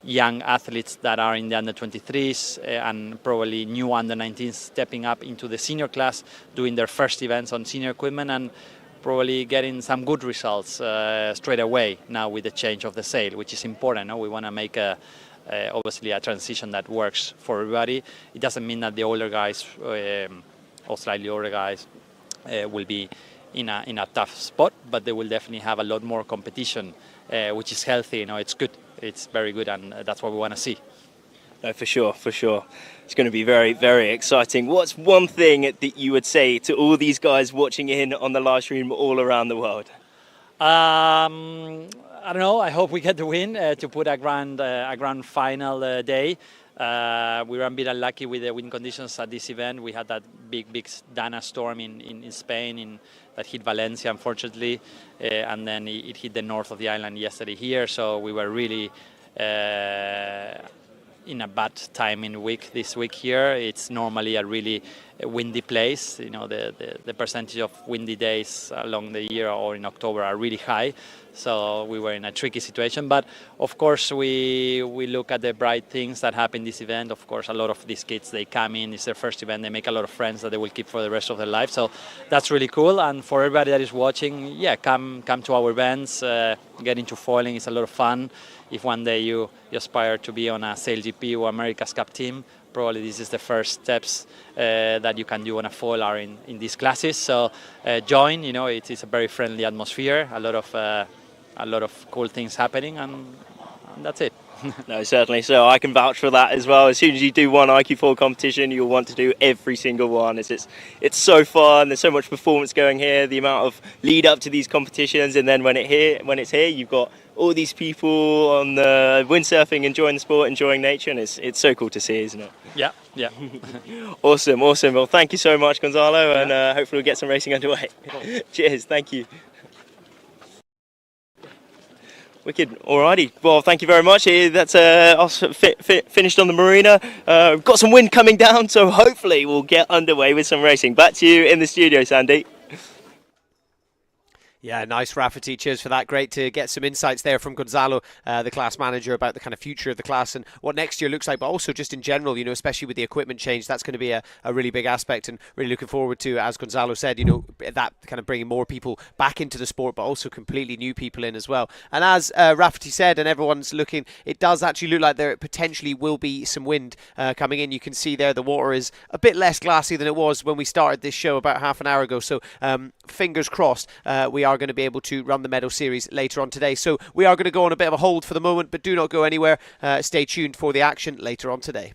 young athletes that are in the under-23s and probably new under-19s stepping up into the senior class, doing their first events on senior equipment, and probably getting some good results straight away now with the change of the sail, which is important. No? We want to make obviously a transition that works for everybody. It doesn't mean that the older guys or slightly older guys will be in a tough spot, but they will definitely have a lot more competition, which is healthy. It's good. It's very good, and that's what we want to see. No, for sure. It's going to be very, very exciting. What's one thing that you would say to all these guys watching in on the live stream all around the world? I don't know. I hope we get the win to put a grand final day. We were a bit unlucky with the wind conditions at this event. We had that big Dana storm in Spain that hit Valencia, unfortunately, and then it hit the north of the island yesterday here. So we were really in a bad timing week this week here. It's normally a really windy place. The percentage of windy days along the year or in October are really high. So we were in a tricky situation. But of course we look at the bright things that happen this event. Of course, a lot of these kids, they come in, it's their first event, they make a lot of friends that they will keep for the rest of their life. So that's really cool. And for everybody that is watching, come to our events, get into foiling. It's a lot of fun. If one day you aspire to be on a Sail GP or America's Cup team, probably this is the first steps that you can do on a foil are in these classes. So join. It's a very friendly atmosphere. A lot of cool things happening, and that's it. No, certainly. So I can vouch for that as well. As soon as you do one iQFOiL competition, you'll want to do every single one. It's so fun. There's so much performance going here. The amount of lead up to these competitions, and then when it's here, you've got all these people on the windsurfing, enjoying the sport, enjoying nature, and it's so cool to see, isn't it? Yeah. Awesome. Well, thank you so much, Gonzalo, and hopefully we'll get some racing underway. Cheers. Thank you. Wicked. Alrighty. Well, thank you very much. That's us finished on the marina. Got some wind coming down, so hopefully we'll get underway with some racing. Back to you in the studio, Sandy. Yeah, nice, Rafferty. Cheers for that. Great to get some insights there from Gonzalo, the class manager, about the kind of future of the class and what next year looks like, but also just in general, especially with the equipment change, that's going to be a really big aspect, and really looking forward to, as Gonzalo said, that kind of bringing more people back into the sport, but also completely new people in as well. And as Rafferty said, and everyone's looking, it does actually look like there potentially will be some wind coming in. You can see there the water is a bit less glassy than it was when we started this show about half an hour ago, so fingers crossed we are going to be able to run the medal series later on today. So we are going to go on a bit of a hold for the moment, but do not go anywhere. Stay tuned for the action later on today.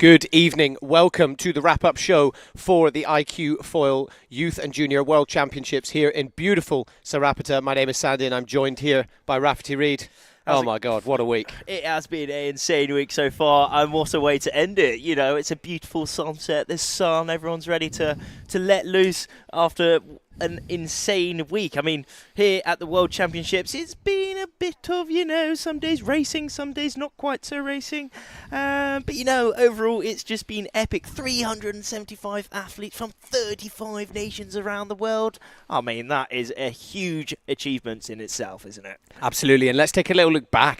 Good evening. Welcome to the wrap-up show for the iQFOiL Youth and Junior World Championships here in beautiful Sa Ràpita. My name is Sandy and I'm joined here by Rafferty Reid. Oh my God, what a week. It has been an insane week so far, and what a way to end it. You know, it's a beautiful sunset, there's sun, everyone's ready to let loose after an insane week. I mean, here at the World Championships, it's been a bit of, you know, some days racing, some days not quite so racing. But, you know, overall, it's just been epic. 375 athletes from 35 nations around the world. I mean, that is a huge achievement in itself, isn't it? Absolutely, and let's take a little look back.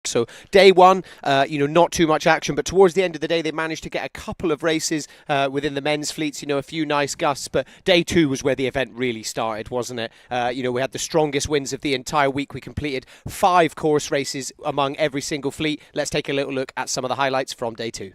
So day one, not too much action, but towards the end of the day, they managed to get a couple of races within the men's fleets, a few nice gusts. But day two was where the event really started, wasn't it? We had the strongest wins of the entire week. We completed 5 course races among every single fleet. Let's take a little look at some of the highlights from day two.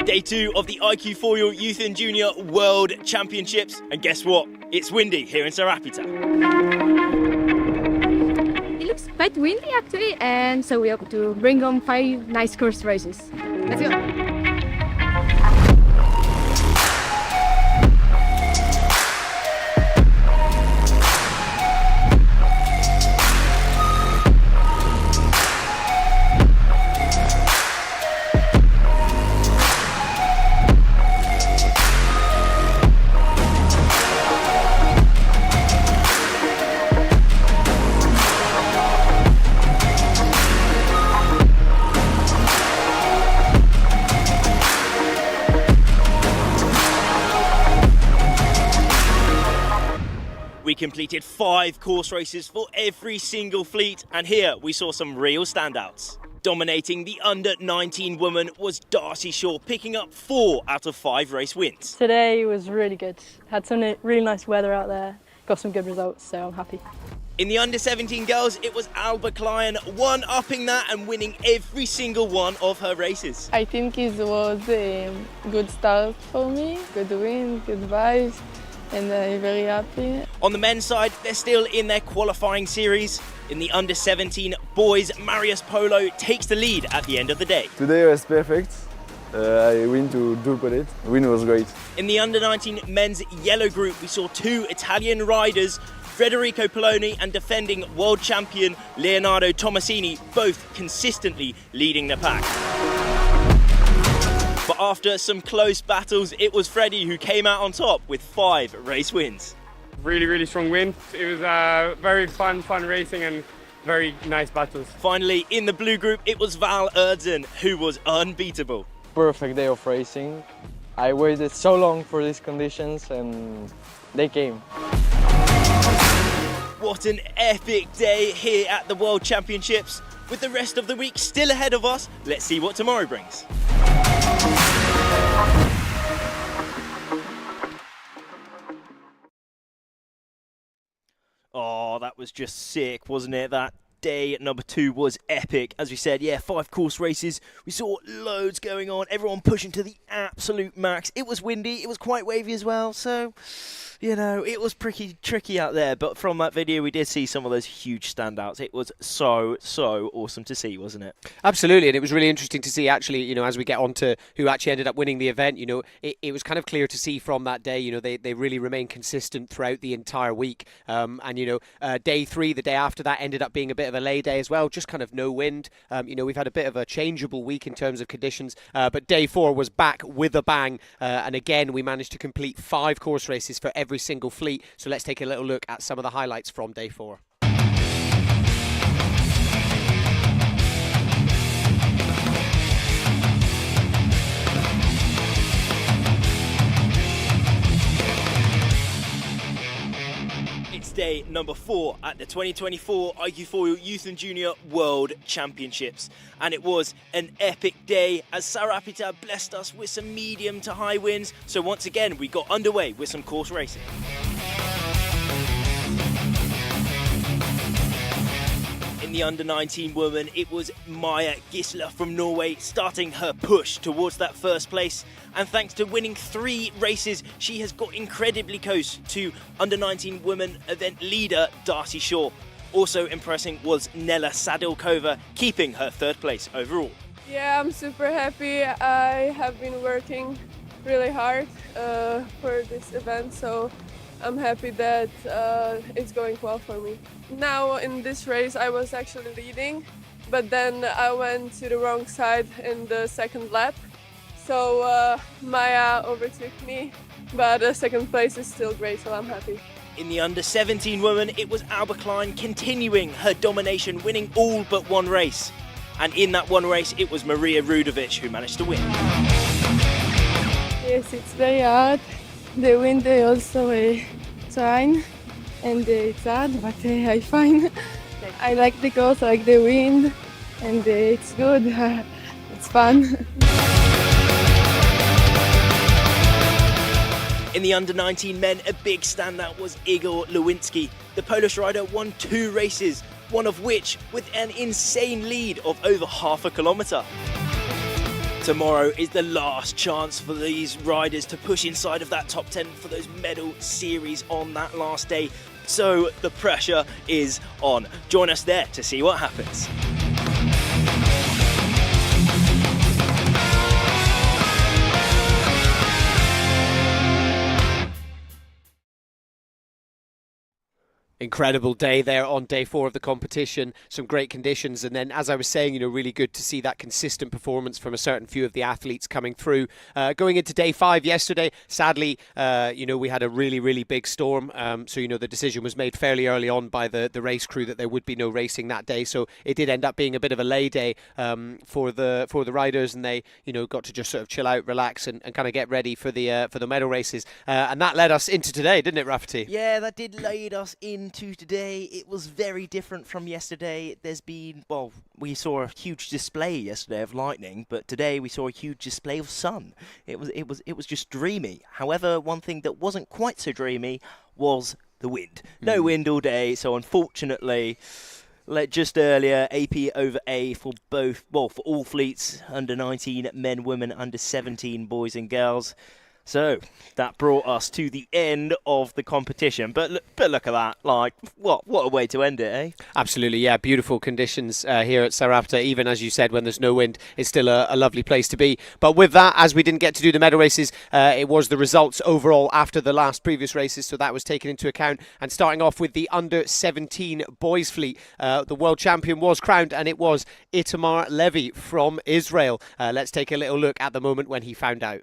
Day 2 of the iQFOiL Youth and Junior World Championships. And guess what? It's windy here in Sa Ràpita. It looks quite windy actually, and so we have to bring home 5 nice course races. Let's go! We completed 5 course races for every single fleet, and here we saw some real standouts. Dominating the under-19 woman was Darcy Shaw, picking up 4 out of 5 race wins. Today was really good. Had some really nice weather out there, got some good results, so I'm happy. In the under-17 girls, it was Aalvaa, one-upping that and winning every single one of her races. I think it was a good start for me, good win, good vibes, and I'm very happy. On the men's side, they're still in their qualifying series. In the under-17 boys, Marius Polo takes the lead at the end of the day. Today was perfect. I win to double it. The win was great. In the under-19 men's yellow group, we saw 2 Italian riders, Federico Poloni and defending world champion Leonardo Tomasini, both consistently leading the pack. But after some close battles, it was Freddie who came out on top with 5 race wins. Really, really strong win. It was very fun racing and very nice battles. Finally, in the blue group, it was Val Erdzen who was unbeatable. Perfect day of racing. I waited so long for these conditions and they came. What an epic day here at the World Championships. With the rest of the week still ahead of us, let's see what tomorrow brings. Oh, that was just sick, wasn't it? That day number 2 was epic. As we said, 5 course races. We saw loads going on, everyone pushing to the absolute max. It was windy, it was quite wavy as well, so it was pretty tricky out there. But from that video, we did see some of those huge standouts. It was so awesome to see, wasn't it? Absolutely, and it was really interesting to see, actually, as we get on to who actually ended up winning the event, it was kind of clear to see from that day, they really remained consistent throughout the entire week. Day 3, the day after that, ended up being a bit of a lay day as well, just kind of no wind. We've had a bit of a changeable week in terms of conditions, but day 4 was back with a bang, and again, we managed to complete 5 course races for every single fleet. So let's take a little look at some of the highlights from day 4. Race day number 4 at the 2024 iQFOiL Youth and Junior World Championships. And it was an epic day as Sa Ràpita blessed us with some medium to high winds. So once again, we got underway with some course racing. In the under-19 woman, it was Maja Gisler from Norway starting her push towards that first place. And thanks to winning 3 races, she has got incredibly close to under-19 women event leader Darcy Shaw. Also impressing was Nella Sadilkova, keeping her 3rd place overall. Yeah, I'm super happy. I have been working really hard for this event, so I'm happy that it's going well for me. Now in this race I was actually leading, but then I went to the wrong side in the 2nd lap. So Maja overtook me, but 2nd place is still great, so I'm happy. In the under-17 woman, it was Alba Klein continuing her domination, winning all but one race. And in that one race, it was Maria Rudovic who managed to win. Yes, it's very hard. The wind also shine, and it's hard, but I find I like the course, I like the wind, and it's good. It's fun. In the under-19 men, a big standout was Igor Lewinsky. The Polish rider won 2 races, one of which with an insane lead of over half a kilometre. Tomorrow is the last chance for these riders to push inside of that top 10 for those medal series on that last day. So the pressure is on. Join us there to see what happens. Incredible day there on day 4 of the competition. Some great conditions, and then, as I was saying, really good to see that consistent performance from a certain few of the athletes coming through. Going into day 5 yesterday, sadly, we had a really big storm. So the decision was made fairly early on by the race crew that there would be no racing that day. So it did end up being a bit of a lay day for the riders, and they got to just sort of chill out, relax, and kind of get ready for the medal races. And that led us into today, didn't it, Rafferty? Yeah, that did lead us into today. It was very different from yesterday. We saw a huge display yesterday of lightning, but today we saw a huge display of sun. It was just dreamy. However, one thing that wasn't quite so dreamy was the wind. No wind all day, so unfortunately, just earlier, AP over A for all fleets, under 19 men, women, under 17 boys and girls. So that brought us to the end of the competition. But look at that. What a way to end it, eh? Absolutely, yeah. Beautiful conditions here at Sa Ràpita. Even as you said, when there's no wind, it's still a lovely place to be. But with that, as we didn't get to do the medal races, it was the results overall after the last previous races. So that was taken into account. And starting off with the under-17 boys fleet, the world champion was crowned, and it was Itamar Levy from Israel. Let's take a little look at the moment when he found out.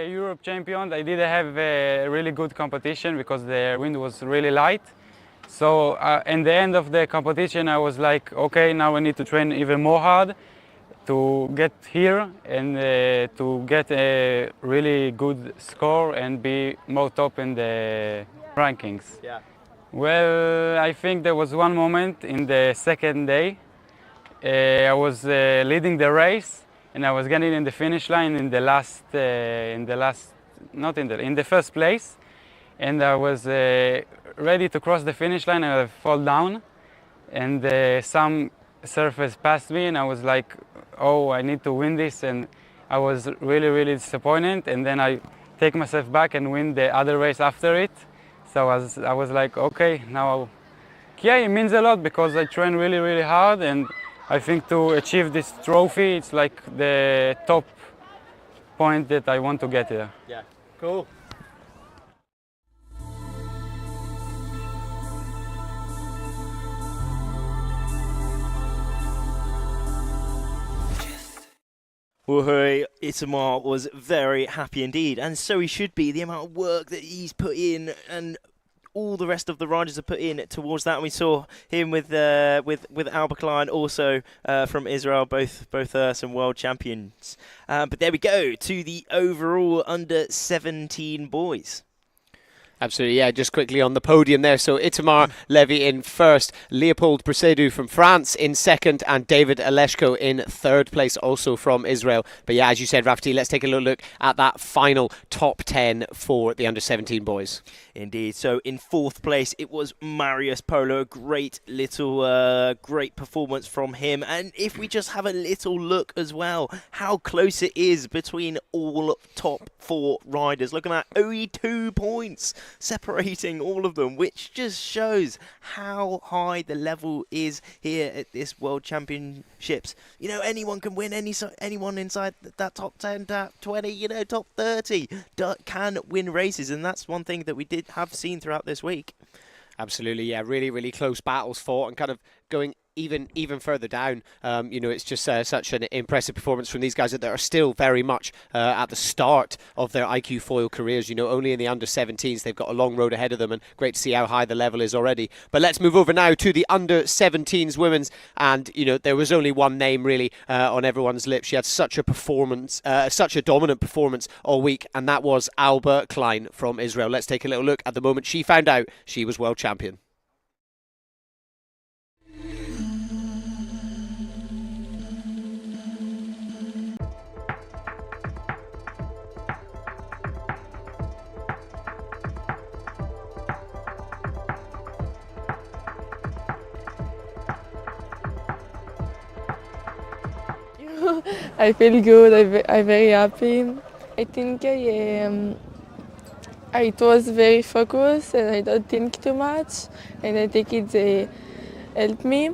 Europe champion, I didn't have a really good competition because the wind was really light. So in the end of the competition I was like, okay, now I need to train even more hard to get here and to get a really good score and be more top in the rankings. Yeah. Well, I think there was one moment in the 2nd day. I was leading the race, and I was getting in the finish line in the first place, and I was ready to cross the finish line, and I fall down, and some surface passed me, and I was like, oh, I need to win this, and I was really disappointed, and then I take myself back and win the other race after it. So I was like, okay, now, yeah, it means a lot because I train really hard, and I think to achieve this trophy, it's like the top point that I want to get here. Yeah, cool. Well, Itamar was very happy indeed, and so he should be. The amount of work that he's put in, and all the rest of the riders have put in towards that. And we saw him with Aalvaa Klein, also from Israel, both some world champions. But there we go to the overall under 17 boys. Absolutely, yeah. Just quickly on the podium there. So Itamar Levy in first, Leopold Briseidou from France in second, and David Aleshko in third place, also from Israel. But yeah, as you said, Rafti, let's take a little look at that final top 10 for the under-17 boys. Indeed. So in fourth place, it was Marius Polo. Great performance from him. And if we just have a little look as well, how close it is between all top 4 riders. Looking at only 2 points separating all of them, which just shows how high the level is here at this World Championships. You know, anyone can win, anyone inside that top 10, top 20, top 30 can win races, and that's one thing that we did have seen throughout this week. Absolutely, yeah, really, really close battles fought, and kind of going even further down. It's just such an impressive performance from these guys that are still very much at the start of their iQFOiL careers. Only in the under-17s, they've got a long road ahead of them, and great to see how high the level is already. But let's move over now to the under-17s women's, and there was only one name really on everyone's lips. She had such a performance, such a dominant performance all week, and that was Aalvaa Klein from Israel. Let's take a little look at the moment she found out she was world champion. I feel good. I'm very happy. I think I was very focused and I don't think too much, and I think it helped me.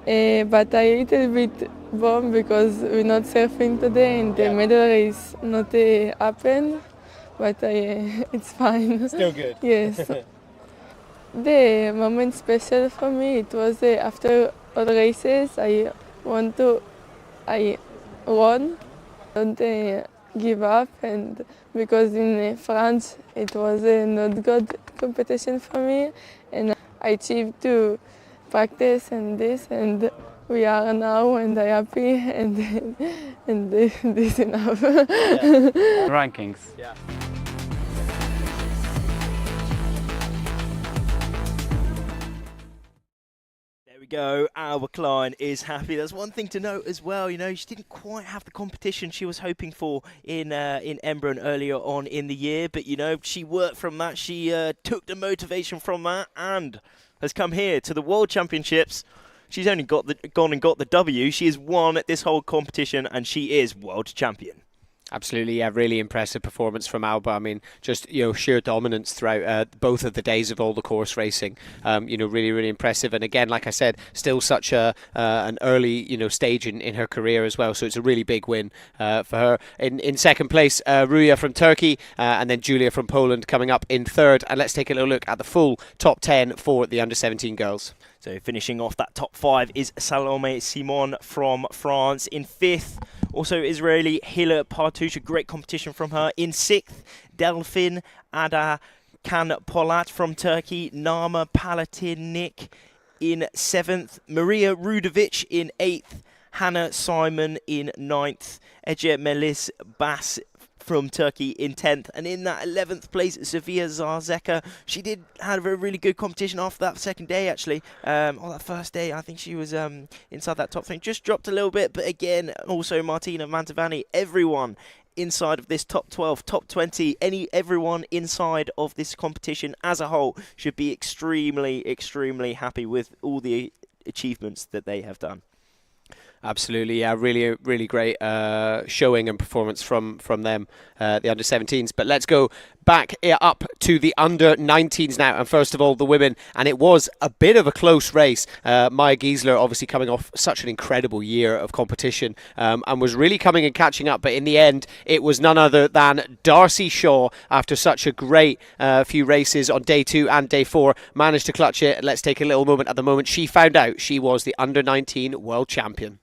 But I little bit bummed because we're not surfing today and the medal race not happened. But it's fine. Still good. Yes. The moment special for me, it was after all races. I won. Don't give up, and because in France it was not good competition for me, and I achieved to practice and this, and we are now, and I'm happy, and this enough. Rankings. Yeah. Go. Aalvaa Klein is happy. That's one thing to note as well. She didn't quite have the competition she was hoping for in Embrun earlier on in the year, but she worked from that. She took the motivation from that and has come here to the World Championships. She's only gone and got the W. She has won this whole competition and she is world champion. Absolutely, yeah, really impressive performance from Aalvaa. I mean, just sheer dominance throughout both of the days of all the course racing. Really, really impressive. And again, like I said, still such an early stage in her career as well. So it's a really big win for her. In second place, Ruya from Turkey, and then Julia from Poland coming up in third. And let's take a little look at the full top 10 for the under-17 girls. So finishing off that top 5 is Salome Simon from France. In 5th, also Israeli Hila Partouche, a great competition from her. In 6th, Delphine Ada Kan Polat from Turkey. Nama Palatinik in 7th. Maria Rudovic in 8th. Hannah Simon in 9th. Ece Melis Bas from Turkey in 10th, and in that 11th place, Sofia Zarzeka. She did have a really good competition after that second day, actually. On that first day, I think she was inside that top 3. Just dropped a little bit, but again, also Martina Mantovani, everyone inside of this top 12, top 20, everyone inside of this competition as a whole should be extremely, extremely happy with all the achievements that they have done. Absolutely, yeah, really, really great showing and performance from them, the under-17s. But let's go back up to the under-19s now, and first of all, the women. And it was a bit of a close race. Maya Giesler obviously coming off such an incredible year of competition and was really coming and catching up. But in the end, it was none other than Darcy Shaw, after such a great few races on day 2 and day 4, managed to clutch it. Let's take a little moment at the moment. She found out she was the under-19 world champion.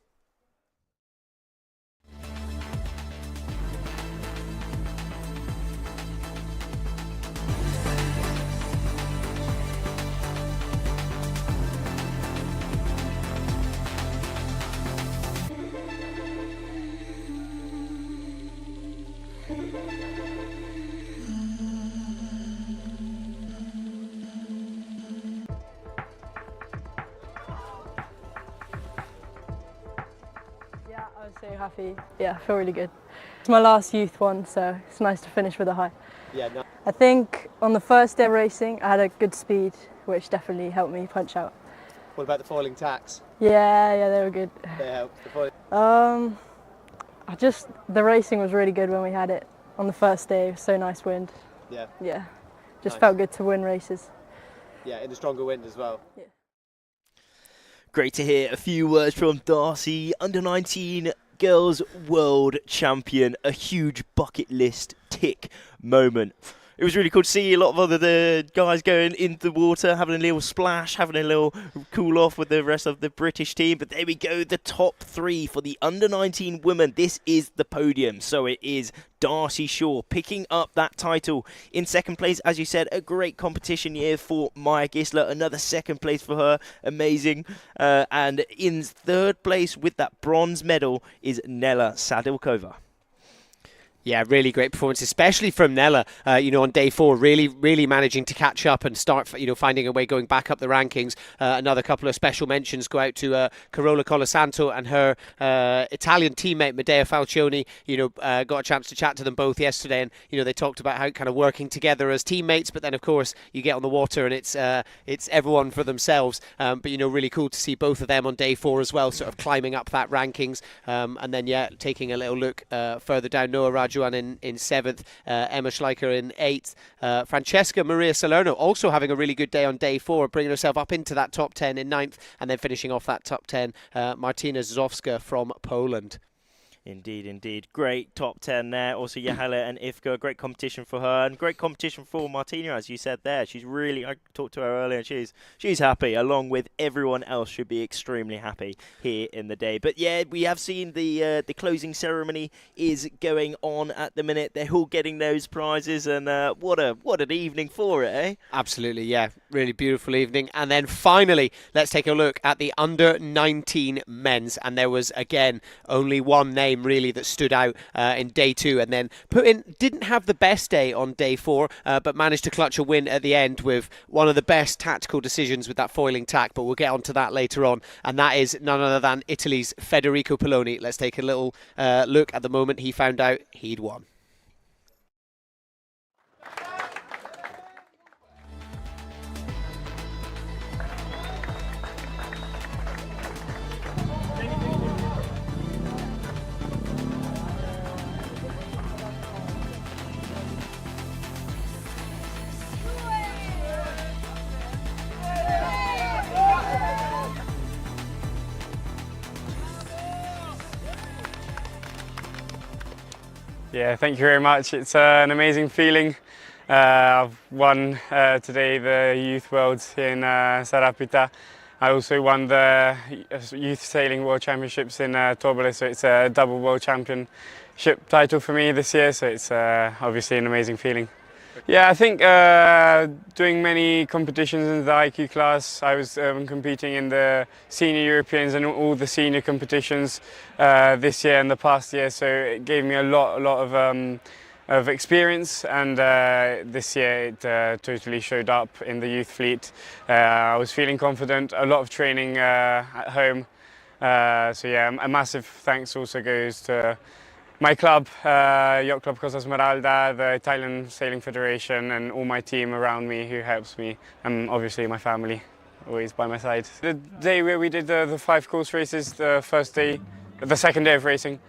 So happy. Yeah, I feel really good. It's my last youth one, so it's nice to finish with a high. Yeah. No. I think on the first day of racing, I had a good speed, which definitely helped me punch out. What about the foiling tacks? Yeah, they were good. They helped. The foiling. The racing was really good when we had it on the first day. It was so nice wind. Yeah. Yeah, just Nice. felt good to win races. Yeah, in the stronger wind as well. Yeah. Great to hear a few words from Darcy, under-19 girls world champion, a huge bucket list tick moment. It was really cool to see a lot of the guys going into the water, having a little splash, having a little cool off with the rest of the British team. But there we go, the top three for the under-19 women. This is the podium. So it is Darcy Shaw picking up that title. In second place, as you said, a great competition year for Maya Gisler. Another second place for her. Amazing. And in third place with that bronze medal is Nella Sadilkova. Yeah, really great performance, especially from Nella, on day 4, really managing to catch up and start, finding a way going back up the rankings. Another couple of special mentions go out to Carola Colasanto and her Italian teammate, Medea Falcioni. Got a chance to chat to them both yesterday, and, they talked about how kind of working together as teammates, but then, of course, you get on the water and it's everyone for themselves. But, really cool to see both of them on day 4 as well, sort of climbing up that rankings. And then, taking a little look further down, Noah Rajuan in 7th, Emma Schleicher in 8th, Francesca Maria Salerno also having a really good day on day 4, bringing herself up into that top 10 in 9th, and then finishing off that top 10, Martina Zowska from Poland. Indeed. Great top 10 there. Also, Jahela and Ivka, great competition for her and great competition for Martina, as you said there. She's really, I talked to her earlier, she's happy, along with everyone else should be extremely happy here in the day. But yeah, we have seen the closing ceremony is going on at the minute. They're all getting those prizes, and what an evening for it, eh? Absolutely, yeah. Really beautiful evening. And then finally, let's take a look at the under-19 men's. And there was, again, only one name really that stood out in day 2, and then didn't have the best day on day 4, but managed to clutch a win at the end with one of the best tactical decisions with that foiling tack. But we'll get onto that later on, and that is none other than Italy's Federico Poloni. Let's take a little look at the moment he found out he'd won. Yeah, thank you very much. It's an amazing feeling. I've won today the Youth Worlds in Sa Ràpita. I also won the Youth Sailing World Championships in Torbole, so it's a double World Championship title for me this year, so it's obviously an amazing feeling. Yeah, I think doing many competitions in the IQ class. I was competing in the Senior Europeans and all the senior competitions this year and the past year, so it gave me a lot of experience, and this year it totally showed up in the youth fleet. I was feeling confident, a lot of training at home, so yeah, a massive thanks also goes to my club, Yacht Club Costa Smeralda, the Italian Sailing Federation, and all my team around me who helps me, and obviously my family, always by my side. The day where we did the 5 course races, the second day of racing,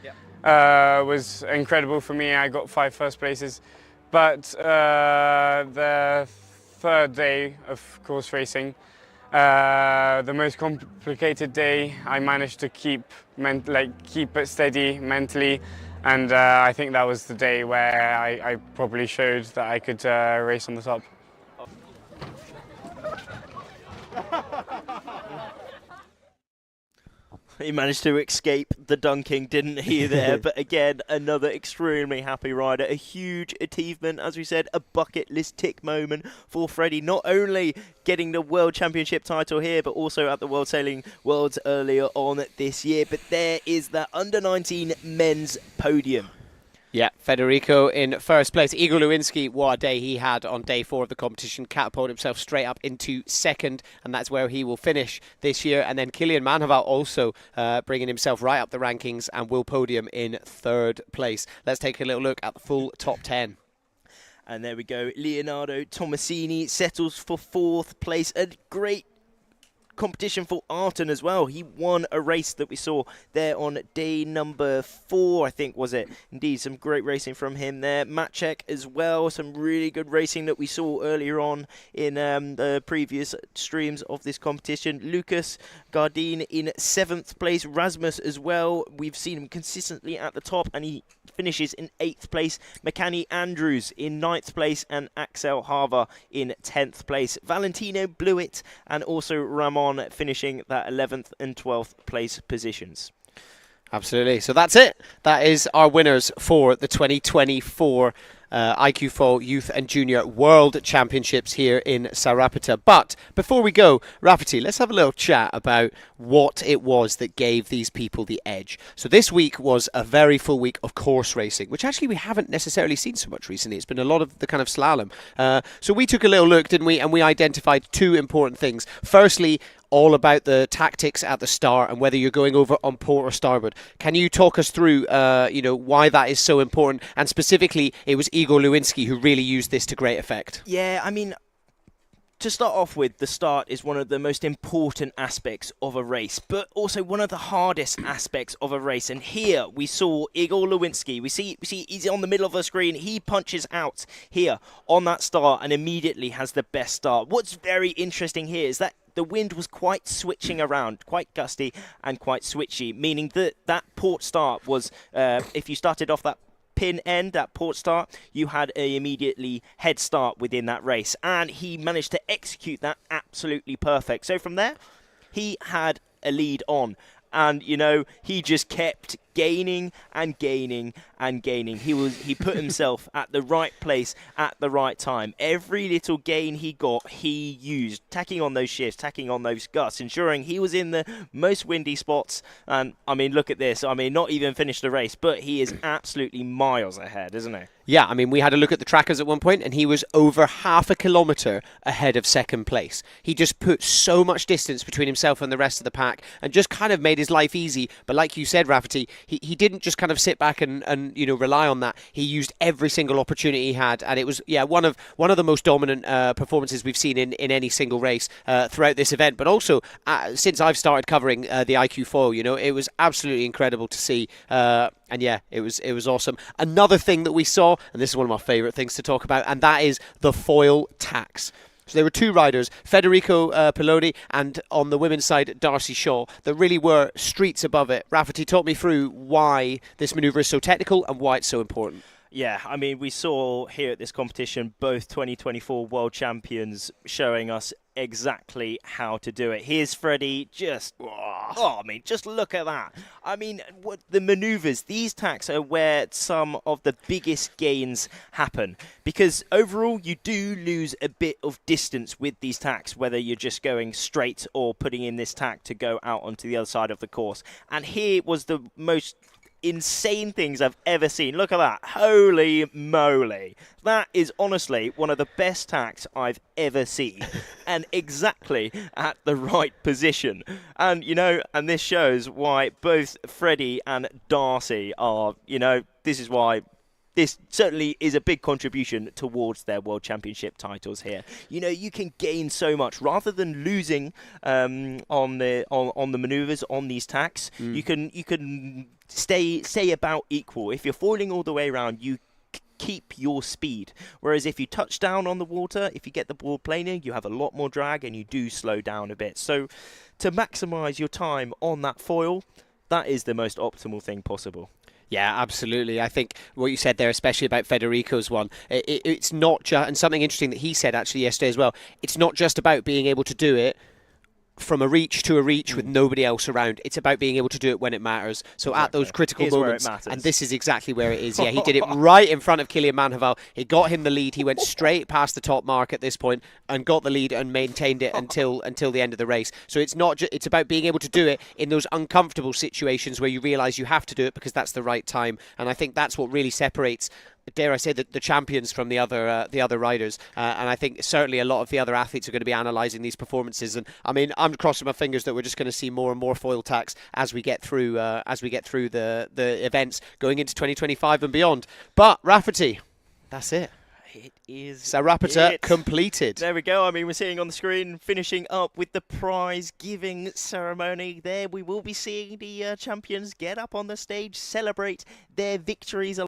was incredible for me. I got 5 first places, but the third day of course racing, the most complicated day, I managed to keep it steady mentally. And I think that was the day where I probably showed that I could race on the top. He managed to escape the dunking, didn't he, there? But again, another extremely happy rider. A huge achievement, as we said, a bucket list tick moment for Freddie. Not only getting the World Championship title here, but also at the World Sailing Worlds earlier on this year. But there is that under-19 men's podium. Yeah, Federico in first place. Igor Lewinsky, what a day he had on day 4 of the competition. Catapulted himself straight up into second, and that's where he will finish this year. And then Kilian Manhoval also bringing himself right up the rankings and will podium in third place. Let's take a little look at the full top 10. And there we go. Leonardo Tomasini settles for 4th place. A great competition for Arton as well. He won a race that we saw there on day number 4, I think, was it? Indeed, some great racing from him there. Maciek as well, some really good racing that we saw earlier on in the previous streams of this competition. Lucas Gardine in 7th place. Rasmus as well. We've seen him consistently at the top, and he finishes in 8th place. Makani Andrews in 9th place, and Axel Harva in 10th place. Valentino Blewett and also Ramon finishing that 11th and 12th place positions. Absolutely. So that's it. That is our winners for the 2024 iQFOiL Youth and Junior World Championships here in Sa Ràpita. But before we go, Rafferty, let's have a little chat about what it was that gave these people the edge. So this week was a very full week of course racing, which actually we haven't necessarily seen so much recently. It's been a lot of the kind of slalom. So we took a little look, didn't we? And we identified 2 important things. Firstly, all about the tactics at the start and whether you're going over on port or starboard. Can you talk us through, why that is so important? And specifically, it was Igor Lewinsky who really used this to great effect. Yeah, I mean, to start off with, the start is one of the most important aspects of a race, but also one of the hardest aspects of a race. And here we saw Igor Lewinsky. We see he's on the middle of the screen. He punches out here on that start and immediately has the best start. What's very interesting here is that the wind was quite switching around, quite gusty and quite switchy, meaning that that port start was, if you started off that pin end, that port start, you had a immediately head start within that race, and he managed to execute that absolutely perfect. So from there, he had a lead on, and he just kept gaining and gaining and gaining. He put himself at the right place at the right time. Every little gain he got, he used, tacking on those shifts, tacking on those gusts, ensuring he was in the most windy spots. And I mean, look at this. I mean, not even finished the race, but he is absolutely miles ahead, isn't he? Yeah, I mean, we had a look at the trackers at one point, and he was over half a kilometre ahead of second place. He just put so much distance between himself and the rest of the pack, and just kind of made his life easy. But like you said, Rafferty, he didn't just kind of sit back and rely on that. He used every single opportunity he had, and it was one of the most dominant performances we've seen in any single race throughout this event. But also since I've started covering the iQFOiL, it was absolutely incredible to see. And yeah, it was awesome. Another thing that we saw, and this is one of my favourite things to talk about, and that is the foil tax. So there were 2 riders, Federico Piloni and on the women's side, Darcy Shaw, that really were streets above it. Rafferty, talk me through why this manoeuvre is so technical and why it's so important. Yeah, I mean, we saw here at this competition both 2024 world champions showing us exactly how to do it. Here's Freddie, just look at that. I mean, the maneuvers, these tacks are where some of the biggest gains happen, because overall you do lose a bit of distance with these tacks, whether you're just going straight or putting in this tack to go out onto the other side of the course. And here was the most insane things I've ever seen. Look at that. Holy moly. That is honestly one of the best tacks I've ever seen. And exactly at the right position. And, and this shows why both Freddie and Darcy are, this is why this certainly is a big contribution towards their World Championship titles here. You can gain so much rather than losing on the maneuvers on these tacks. You can stay about equal. If you're foiling all the way around, you keep your speed. Whereas if you touch down on the water, if you get the ball planing, you have a lot more drag and you do slow down a bit. So to maximise your time on that foil, that is the most optimal thing possible. Yeah, absolutely. I think what you said there, especially about Federico's one, it's not just, and something interesting that he said actually yesterday as well, it's not just about being able to do it from a reach to a reach with nobody else around. It's about being able to do it when it matters. So at those critical Here's where it moments, matters. and this is exactly where it is. Yeah, he did it right in front of Kilian Manhoval. He got him the lead. He went straight past the top mark at this point and got the lead and maintained it until the end of the race. So it's not it's about being able to do it in those uncomfortable situations where you realise you have to do it because that's the right time. And I think that's what really separates, dare I say, the champions from the other riders, and I think certainly a lot of the other athletes are going to be analysing these performances. And I mean, I'm crossing my fingers that we're just going to see more and more foil tacks as we get through the events going into 2025 and beyond. But Rafferty, that's it. It is Sa Ràpita completed. There we go. I mean, we're seeing on the screen, finishing up with the prize giving ceremony. There we will be seeing the champions get up on the stage, celebrate their victories.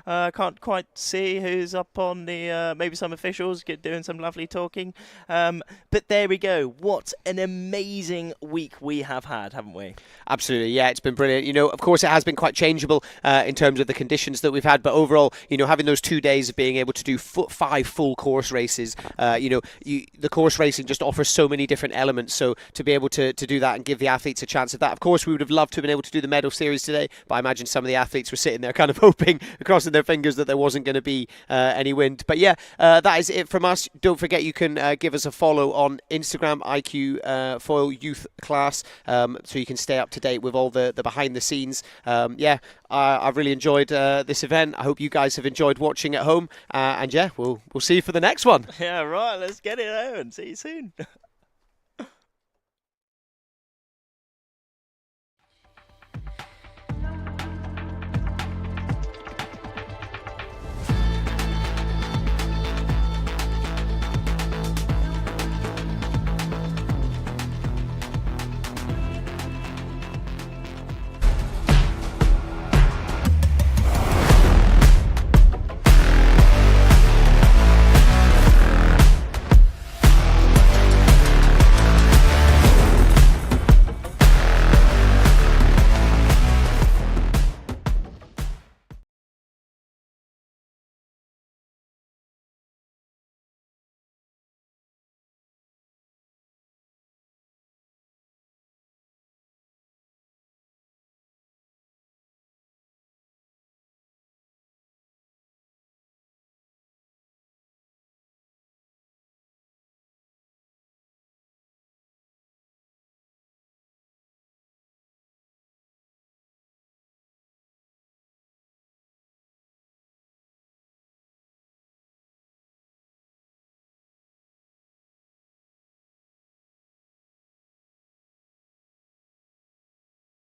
Can't quite see who's up on the, maybe some officials doing some lovely talking. But there we go. What an amazing week we have had, haven't we? Absolutely, yeah, it's been brilliant. You know, of course, it has been quite changeable in terms of the conditions that we've had, but overall, you know, having those 2 days of being able to do 5 full course races, the course racing just offers so many different elements. So to be able to do that and give the athletes a chance of that, of course, we would have loved to have been able to do the medal series today, but I imagine some of the athletes were sitting there kind of hoping, crossing their fingers that there wasn't going to be any wind. But yeah, that is it from us. Don't forget you can give us a follow on Instagram, iQFOiL Youth Class, so you can stay up to date with all the behind the scenes. I've really enjoyed this event. I hope you guys have enjoyed watching at home, and yeah, we'll see you for the next one. Yeah, right, let's get it out and see you soon.